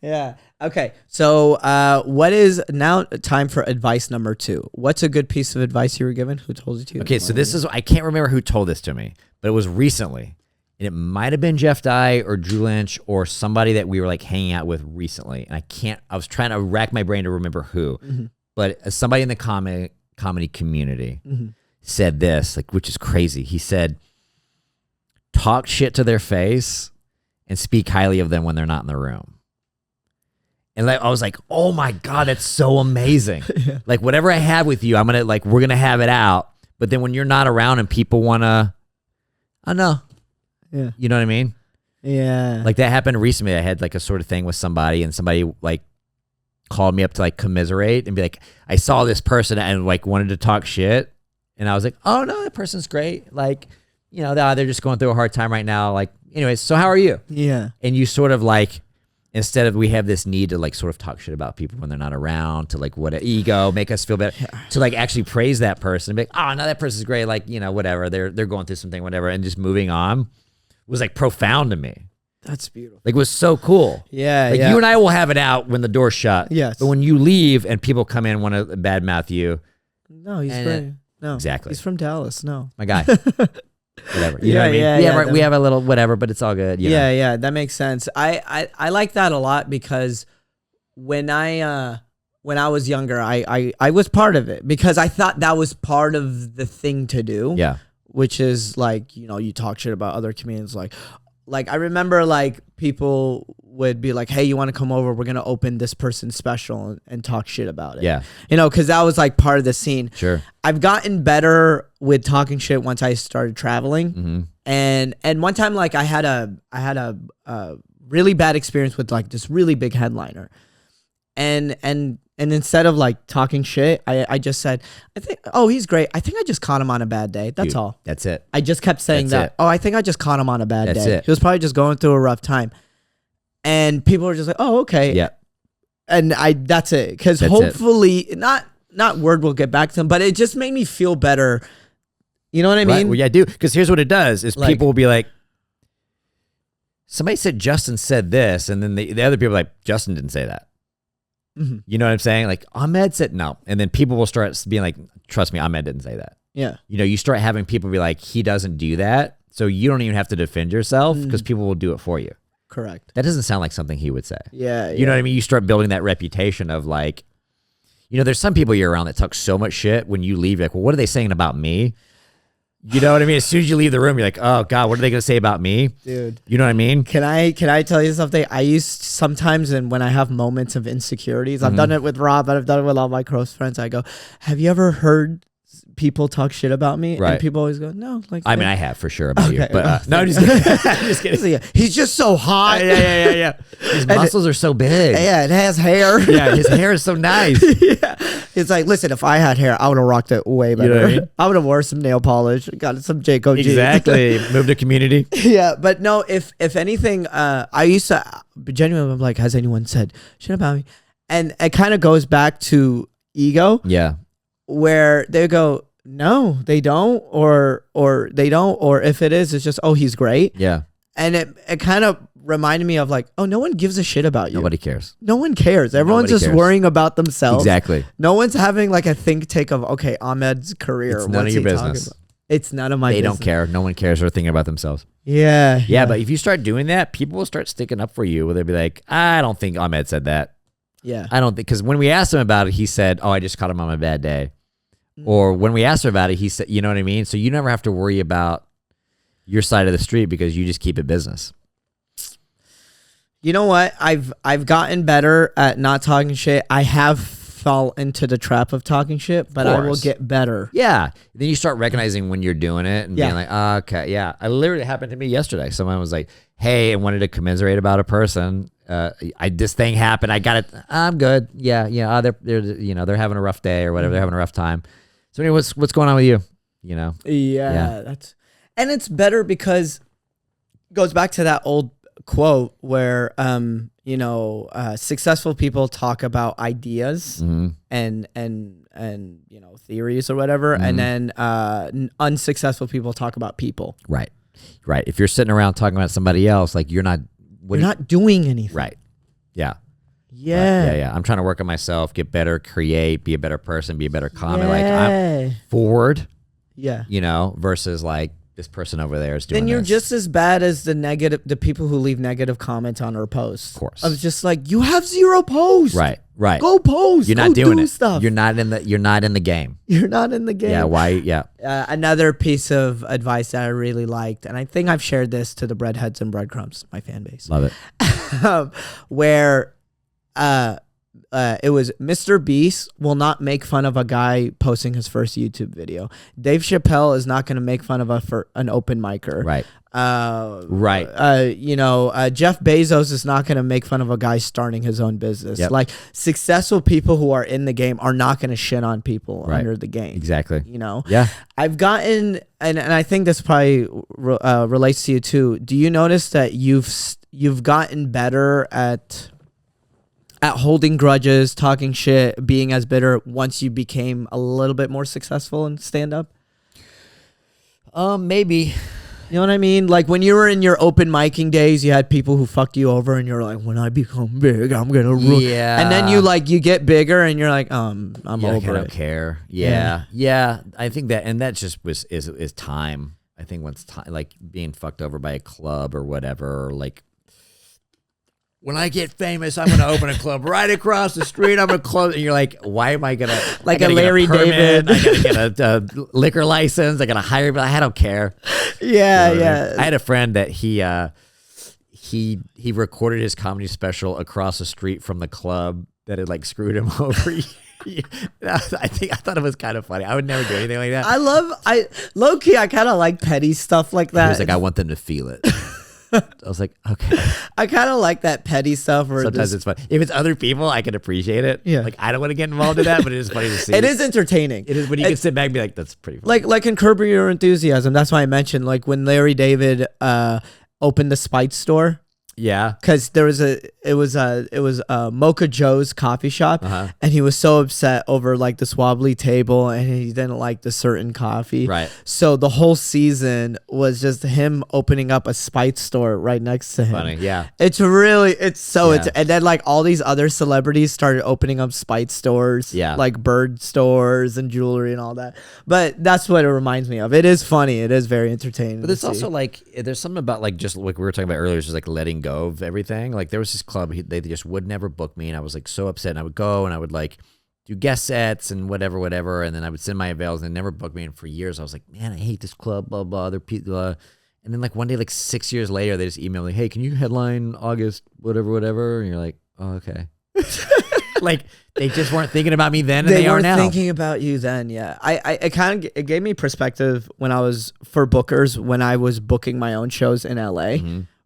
A: Yeah. Okay. So what is now time for advice number 2? What's a good piece of advice you were given? Who told it to you?
B: Okay, so this is, I can't remember who told this to me, but it was recently. And it might have been Jeff Dye or Drew Lynch or somebody that we were like hanging out with recently. And I was trying to rack my brain to remember who. But somebody in the comedy community said this, like, which is crazy. He said, talk shit to their face and speak highly of them when they're not in the room. And like, I was like, oh my God, that's so amazing. Like whatever I have with you, we're going to have it out. But then when you're not around and people want to, I don't know.
A: Yeah.
B: You know what I mean?
A: Yeah.
B: Like that happened recently. I had like a sort of thing with somebody, and somebody like called me up to like commiserate and be like, I saw this person and like wanted to talk shit. And I was like, oh no, that person's great. Like, they're just going through a hard time right now. Like, anyways, so how are you?
A: Yeah.
B: And you sort of like, instead of, we have this need to like sort of talk shit about people when they're not around, to like what an ego, make us feel better, to like actually praise that person and be like, oh no, that person's great. Like, whatever, they're going through something, whatever. And just moving on was like profound to me.
A: That's beautiful.
B: Like it was so cool.
A: Yeah.
B: Like you and I will have it out when the door's shut.
A: Yes.
B: But when you leave and people come in and want to badmouth you.
A: No, he's great. No.
B: Exactly.
A: He's from Dallas. No.
B: My guy. Whatever. You know what I mean? We have a little whatever, but it's all good.
A: Yeah, that makes sense. I like that a lot, because when I was younger, I was part of it, because I thought that was part of the thing to do.
B: Yeah.
A: Which is like, you talk shit about other comedians. Like I remember like people would be like, hey, you want to come over? We're going to open this person's special and talk shit about it.
B: Yeah.
A: Because that was like part of the scene.
B: Sure.
A: I've gotten better with talking shit once I started traveling. And one time, like I had a really bad experience with like this really big headliner. And instead of like talking shit, I just said, he's great. I think I just caught him on a bad day. That's all.
B: That's it.
A: I just kept saying
B: That's
A: that. Oh, I think I just caught him on a bad
B: That's
A: day.
B: it.
A: He was probably just going through a rough time. And people were just like, oh, okay.
B: Yeah.
A: And that's it. Because hopefully, not word will get back to them, but it just made me feel better. You know what I mean?
B: Right. Well, yeah, I do. Because here's what it does is
A: Like,
B: people will be like, somebody said Justin said this, and then the other people are like, Justin didn't say that. You know what I'm saying? Like, Ahmed said no. And then people will start being like, trust me, Ahmed didn't say that.
A: Yeah.
B: You start having people be like, he doesn't do that. So you don't even have to defend yourself, because people will do it for you.
A: Correct.
B: That doesn't sound like something he would say.
A: Yeah.
B: You know what I mean? You start building that reputation of like, there's some people you're around that talk so much shit. When you leave, you're like, well, what are they saying about me? You know what I mean? As soon as you leave the room, you're like, oh God, what are they going to say about me?
A: Dude.
B: You know what I mean?
A: Can I tell you something? I used sometimes, and when I have moments of insecurities, I've done it with Rob, but I've done it with all my close friends. I go, have you ever heard people talk shit about me?
B: Right.
A: And people always go, no. Like,
B: I mean, I have for sure about you,
A: Okay.
B: but no, I'm just kidding. I'm just kidding.
A: He's just so hot.
B: Yeah. His muscles are so big.
A: Yeah, it has hair.
B: Yeah, his hair is so nice.
A: Yeah. It's like, listen, if I had hair, I would have rocked it way better.
B: You know what I mean?
A: I would have wore some nail polish, got some Jayco jeans.
B: Exactly. Moved to community.
A: Yeah, but no, if anything, I used to genuinely, I'm like, has anyone said shit about me? And it kind of goes back to ego.
B: Yeah.
A: Where they go, no, they don't, or they don't, or if it is, it's just, oh, he's great.
B: Yeah.
A: And it kind of reminded me of like, oh, no one gives a shit about you.
B: Nobody cares.
A: No one cares. Everyone's
B: Nobody
A: just
B: cares.
A: worrying about themselves.
B: Exactly.
A: No one's having like a think take of, okay, Ahmed's career.
B: It's none of your business.
A: It's none of my business.
B: They don't care. No one cares. They're thinking about themselves.
A: Yeah.
B: Yeah, but if you start doing that, people will start sticking up for you. Where they'll be like, I don't think Ahmed said that.
A: Yeah.
B: I don't think, because when we asked him about it, he said, oh, I just caught him on a bad day. Or when we asked him about it, he said, you know what I mean? So you never have to worry about your side of the street, because you just keep it business.
A: You know what? I've gotten better at not talking shit. I have fall into the trap of talking shit, but I will get better.
B: Yeah. Then you start recognizing when you're doing it and being like, oh, okay, yeah. I literally happened to me yesterday. Someone was like, hey, and wanted to commiserate about a person. This thing happened. I got it. I'm good. Yeah. They're having a rough day or whatever. They're having a rough time. So anyway, what's going on with you?
A: Yeah. And it's better because goes back to that old quote where successful people talk about ideas and theories or whatever, and then unsuccessful people talk about people.
B: Right. If you're sitting around talking about somebody else, like you're not
A: doing anything.
B: Right. Yeah.
A: Yeah.
B: I'm trying to work on myself, get better, create, be a better person, be a better comic. Like I'm forward.
A: Yeah.
B: Versus like this person over there is doing.
A: Then you're
B: this.
A: just as bad as the people who leave negative comments on our posts.
B: Of course.
A: I was just like, you have 0 posts.
B: Right.
A: Go post.
B: You're not doing it.
A: Stuff.
B: You're not in the game.
A: You're not in the game.
B: Yeah. Why? Yeah.
A: Another piece of advice that I really liked, and I think I've shared this to the breadheads and breadcrumbs, my fan base.
B: Love it.
A: Where it was Mr. Beast will not make fun of a guy posting his first YouTube video. Dave Chappelle is not going to make fun of an open micer.
B: Right.
A: Jeff Bezos is not going to make fun of a guy starting his own business.
B: Yep.
A: Like successful people who are in the game are not going to shit on people under the game.
B: Exactly.
A: Yeah. I've gotten, and I think this probably relates to you too. Do you notice that you've gotten better at holding grudges, talking shit, being as bitter once you became a little bit more successful in stand-up?
B: Maybe.
A: You know what I mean? Like when you were in your open micing days, you had people who fucked you over and you're like, when I become big, I'm going to rule.
B: Yeah.
A: And then you get bigger and you're like, I'm over
B: I don't
A: it.
B: care. Yeah. I think that just is time. I think once time, like being fucked over by a club or whatever, or like, when I get famous, I'm going to open a club right across the street. I'm going to close. And you're like, why am I going to?
A: Like a Larry David.
B: I got to get a liquor license. I got to hire. I don't care.
A: Yeah.
B: I had a friend that he recorded his comedy special across the street from the club that had like screwed him over. I thought it was kind of funny. I would never do anything like that.
A: Low key, I kind of like petty stuff like that.
B: He was like, I want them to feel it. I was like, okay.
A: I kind of like that petty stuff. Where
B: sometimes it's fun. If it's other people, I can appreciate it.
A: Yeah.
B: Like I don't want to get involved in that, but it is funny to see.
A: It is entertaining.
B: It is when you can sit back and be like, that's pretty funny.
A: Like in Curb Your Enthusiasm. That's why I mentioned like when Larry David opened the Spite store.
B: Yeah,
A: because it was Mocha Joe's coffee shop, and he was so upset over like this wobbly table, and he didn't like the certain coffee.
B: Right.
A: So the whole season was just him opening up a Spite store right next to him.
B: Funny, yeah.
A: And then like all these other celebrities started opening up Spite stores, like bird stores and jewelry and all that. But that's what it reminds me of. It is funny. It is very entertaining.
B: But it's also like there's something about like just like we were talking about earlier, just like letting go of everything. Like there was this club, they just would never book me, and I was like so upset, and I would go and I would like do guest sets and whatever, and then I would send my avails, and they never booked me. And for years I was like, man, I hate this club, blah blah, other people, and then like one day, like 6 years later, they just emailed me, hey, can you headline August whatever, and you're like, oh, okay. Like they just weren't thinking about me then, and they are now.
A: They weren't thinking about you then. Yeah, it gave me perspective when I was for bookers when I was booking my own shows in LA.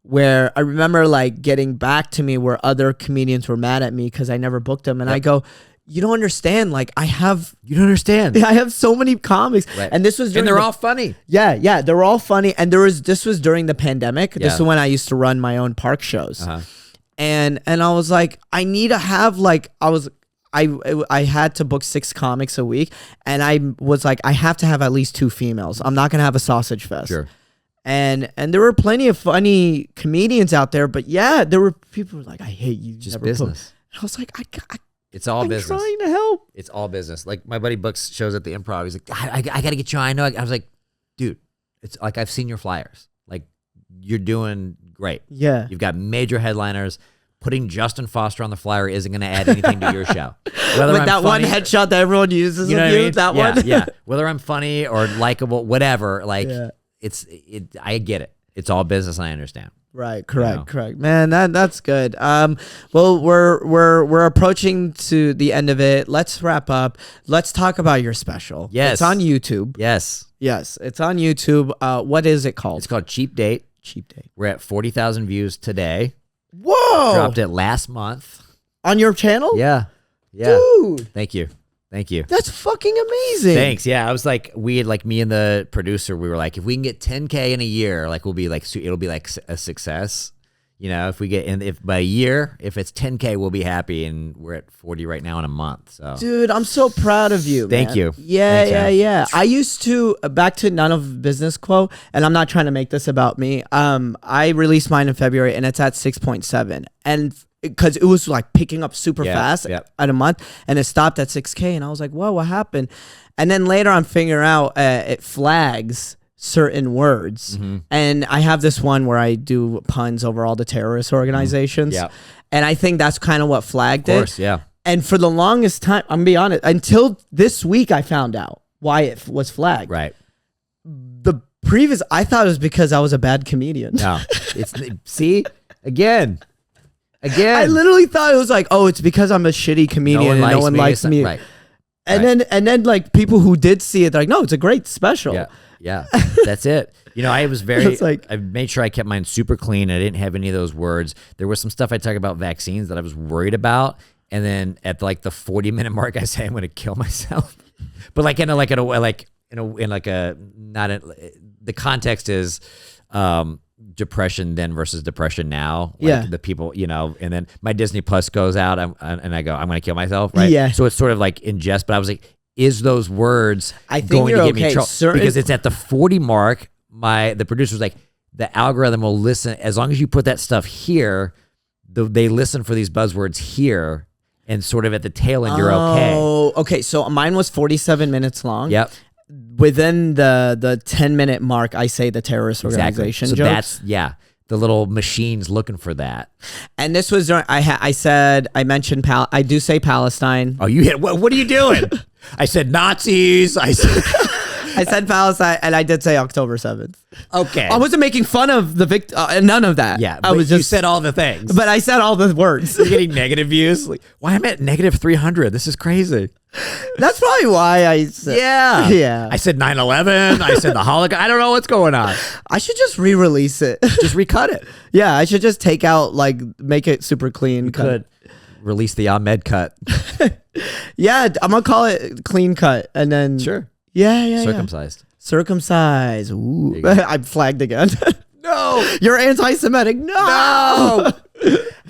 A: Where I remember like getting back to me where other comedians were mad at me because I never booked them, and I go, you don't understand. Like you don't understand. I have so many comics, and this was
B: and they're all funny.
A: Yeah, they're all funny. And this was during the pandemic. This is when I used to run my own park shows, and I was like, I need to have like I had to book 6 comics a week, and I was like, I have to have at least 2 females. I'm not gonna have a sausage fest.
B: Sure.
A: And there were plenty of funny comedians out there, but yeah, there were people who were like, I hate you.
B: Just business.
A: I was like,
B: it's all business.
A: I'm trying to help.
B: It's all business. Like my buddy books shows at the Improv. He's like, I got to get you on. I know. I was like, dude, it's like I've seen your flyers. Like you're doing great.
A: Yeah.
B: You've got major headliners. Putting Justin Foster on the flyer isn't going to add anything to your show. Whether
A: With that one headshot that everyone uses
B: you know
A: of you,
B: I mean?
A: that one.
B: Yeah. Whether I'm funny or likable, whatever, like I get it. It's all business, and I understand.
A: Right, correct. Man, that's good. Well, we're approaching to the end of it. Let's wrap up. Let's talk about your special.
B: Yes.
A: It's on YouTube.
B: Yes,
A: it's on YouTube. What is it called?
B: It's called Cheap Date.
A: Cheap Date.
B: We're at 40,000 views today.
A: Whoa!
B: Dropped it last month.
A: On your channel?
B: Yeah.
A: Dude.
B: Thank you. Thank you.
A: That's fucking amazing.
B: Thanks. Yeah, I was like, we had like me and the producer. We were like, if we can get 10K in a year, like we'll be like, it'll be like a success. You know, if we get in, if by a year, if it's 10K, we'll be happy. And we're at 40 right now in a month. So,
A: dude, I'm so proud of you.
B: Thank
A: man.
B: you.
A: Yeah,
B: Thanks,
A: yeah. I used to back to None of Business quote, and I'm not trying to make this about me. I released mine in February, and it's at 6.7, and because it was like picking up super fast at a month, and it stopped at 6K, and I was like, whoa, what happened? And then later I'm figuring out it flags certain words, and I have this one where I do puns over all the terrorist organizations, and I think that's kind of what flagged it. Of course,
B: yeah.
A: And for the longest time, I'm gonna be honest, until this week I found out why it was flagged.
B: Right.
A: The previous, I thought it was because I was a bad comedian.
B: No, it's see again.
A: I literally thought it was like, oh, it's because I'm a shitty comedian and no one likes me.
B: Right.
A: And then like people who did see it, they're like, no, it's a great special.
B: Yeah, that's it. You know, I was very,
A: like,
B: I made sure I kept mine super clean. I didn't have any of those words. There was some stuff I talked about vaccines that I was worried about. And then at like the 40-minute mark, I say I'm going to kill myself. But like the context is depression then versus depression now. Like the people, you know, and then my Disney Plus goes out and I go, I'm going to kill myself. Right.
A: Yeah.
B: So it's sort of like in jest, but I was like, is those words going to get me in trouble? Because it's at the 40 mark. The producer was like, the algorithm will listen as long as you put that stuff here. They listen for these buzzwords here, and sort of at the tail end, you're okay.
A: Oh, okay. So mine was 47 minutes long.
B: Yep.
A: Within the 10-minute mark, I say the terrorist organization
B: So
A: jokes.
B: that's the little machines looking for that.
A: And this was I mentioned I do say Palestine.
B: Oh, you hit what are you doing? I said Nazis. I
A: said Palestine, and I did say October 7th.
B: Okay.
A: I wasn't making fun of the victim. None of that.
B: Yeah,
A: I was
B: you
A: just
B: said all the things.
A: But I said all the words.
B: You're getting negative views. Like, why am I at negative 300? This is crazy.
A: That's probably why I said. Yeah.
B: I said 9/11. I said the Holocaust. I don't know what's going on.
A: I should just re-release it.
B: Just recut it.
A: Yeah, I should just take out, like, make it super clean.
B: You could release the Ahmed cut.
A: Yeah, I'm gonna call it clean cut, and then Yeah.
B: Circumcised.
A: Circumcised. Ooh, I'm flagged again.
B: No,
A: you're anti-Semitic. No.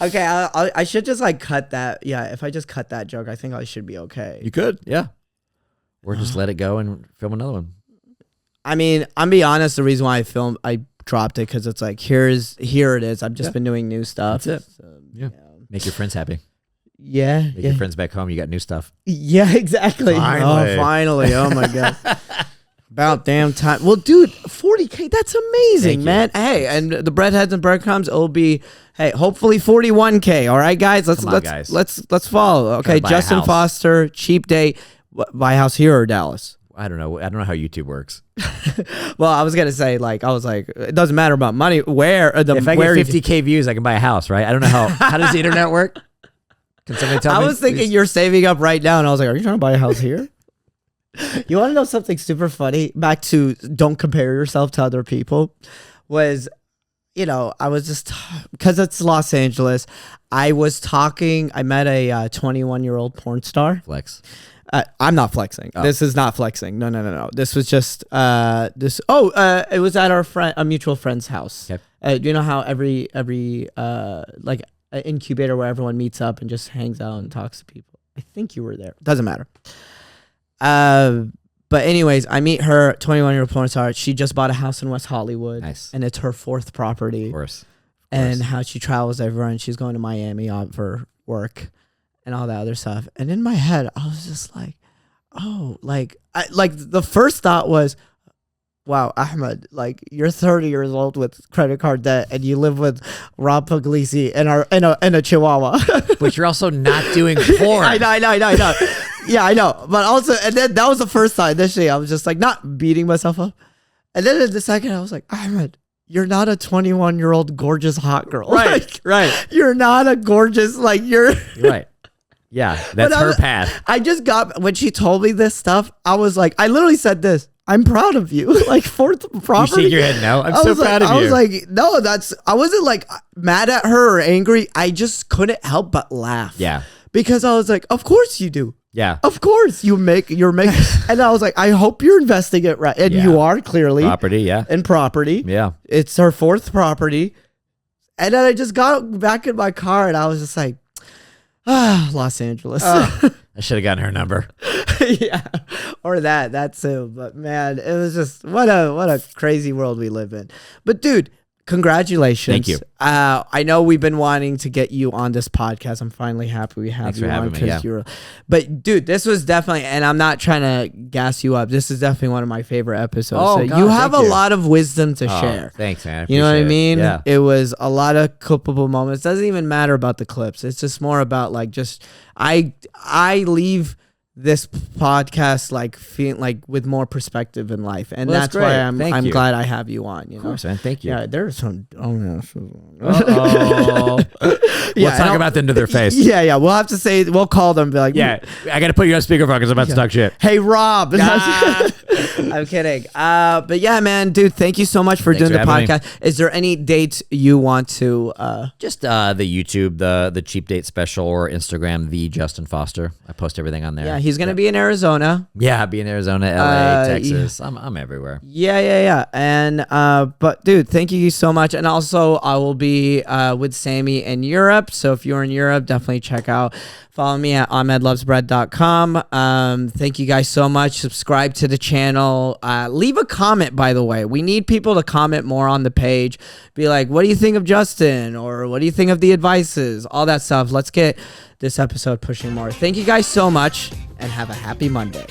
A: Okay, I should just like cut that. Yeah, if I just cut that joke, I think I should be okay.
B: You could, yeah. Or just let it go and film another one.
A: I mean, I'm be honest. The reason why I dropped it because it's like here it is. I've just been doing new stuff.
B: That's it.
A: So,
B: yeah. Make your friends happy.
A: Yeah.
B: Make your friends back home. You got new stuff.
A: Yeah, exactly.
B: Finally.
A: Oh, finally. Oh my god. About damn time. Well, dude, 40K, that's amazing, man. Hey, and the breadheads and breadcrumbs, it'll be, hey, hopefully 41K. All right, guys. Let's follow. Okay, Justin Foster, cheap date. Buy a house here or Dallas?
B: I don't know. I don't know how YouTube works.
A: Well, I was gonna say, like, it doesn't matter about money. If I get
B: 50K views, I can buy a house, right? I don't know how does the internet work? Can somebody tell me?
A: I was thinking you're saving up right now, and I was like, are you trying to buy a house here? You want to know something super funny? Back to don't compare yourself to other people. Was, you know, I was just, because it's Los Angeles, I met a 21-year-old porn star.
B: Flex.
A: I'm not flexing. Oh. This is not flexing. No. This was just, it was at a mutual friend's house. Okay. You know how every like an incubator where everyone meets up and just hangs out and talks to people. I think you were there. Doesn't matter. But anyways, I meet her, 21-year-old porn star. She just bought a house in West Hollywood. Nice. And it's her fourth property.
B: Of course.
A: And how she travels everywhere, and she's going to Miami for work and all that other stuff. And in my head, I was just like, oh, like the first thought was, wow, Ahmed, like you're 30 years old with credit card debt and you live with Rob Puglisi in a Chihuahua.
B: But you're also not doing porn.
A: I know. Yeah, I know. But also, and then that was the first time initially. I was just like not beating myself up. And then in the second, I was like, Ahmed, you're not a 21-year-old gorgeous hot girl.
B: Right, right.
A: You're not a gorgeous, like you're
B: right. Yeah, that's her path.
A: I just got, when she told me this stuff, I was like, I literally said this. I'm proud of you. Like fourth property.
B: You shake your head no. I'm so proud of you.
A: I was like, no, I wasn't like mad at her or angry. I just couldn't help but laugh.
B: Yeah.
A: Because I was like, of course you do.
B: Yeah.
A: Of course, you're making, and I was like, I hope you're investing it right, and you are clearly
B: property. Yeah,
A: in property.
B: Yeah,
A: it's her fourth property, and then I just got back in my car, and I was just like, Los Angeles.
B: I should have gotten her number.
A: Yeah, or that too. But man, it was just what a crazy world we live in. But dude, congratulations.
B: Thank you.
A: I know we've been wanting to get you on this podcast. I'm finally happy we have you on because you're. But dude, this was definitely, and I'm not trying to gas you up. This is definitely one of my favorite episodes.
B: Oh,
A: so
B: God,
A: you have a
B: you.
A: lot of wisdom to share.
B: Thanks, man.
A: You know what I mean?
B: Yeah.
A: It was a lot of clippable moments. Doesn't even matter about the clips. It's just more about like just I leave this podcast like feeling like with more perspective in life, and that's why I'm glad I have you on. You know,
B: of course, man. Thank you.
A: Yeah, there's some. Oh no.
B: We'll talk about them to their face.
A: Yeah. We'll have to say. We'll call them. And be like,
B: yeah, I got to put you on speakerphone because I'm about to talk shit.
A: Hey, Rob. I'm kidding. But yeah, man, dude, thank you so much for doing the podcast. Is there any dates you want to?
B: Just the YouTube, the Cheap Date special, or Instagram, the Justin Foster. I post everything on there.
A: Yeah, he's gonna be in Arizona.
B: Yeah, I'll be in Arizona, LA, Texas. Yeah. I'm everywhere.
A: Yeah. And but dude, thank you so much. And also, I will be with Sammy in Europe. So if you're in Europe, definitely check out. Follow me at ahmedlovesbread.com. Thank you guys so much. Subscribe to the channel. Leave a comment, by the way. We need people to comment more on the page. Be like, what do you think of Justin? Or what do you think of the advices? All that stuff. Let's get this episode pushing more. Thank you guys so much, and have a happy Monday.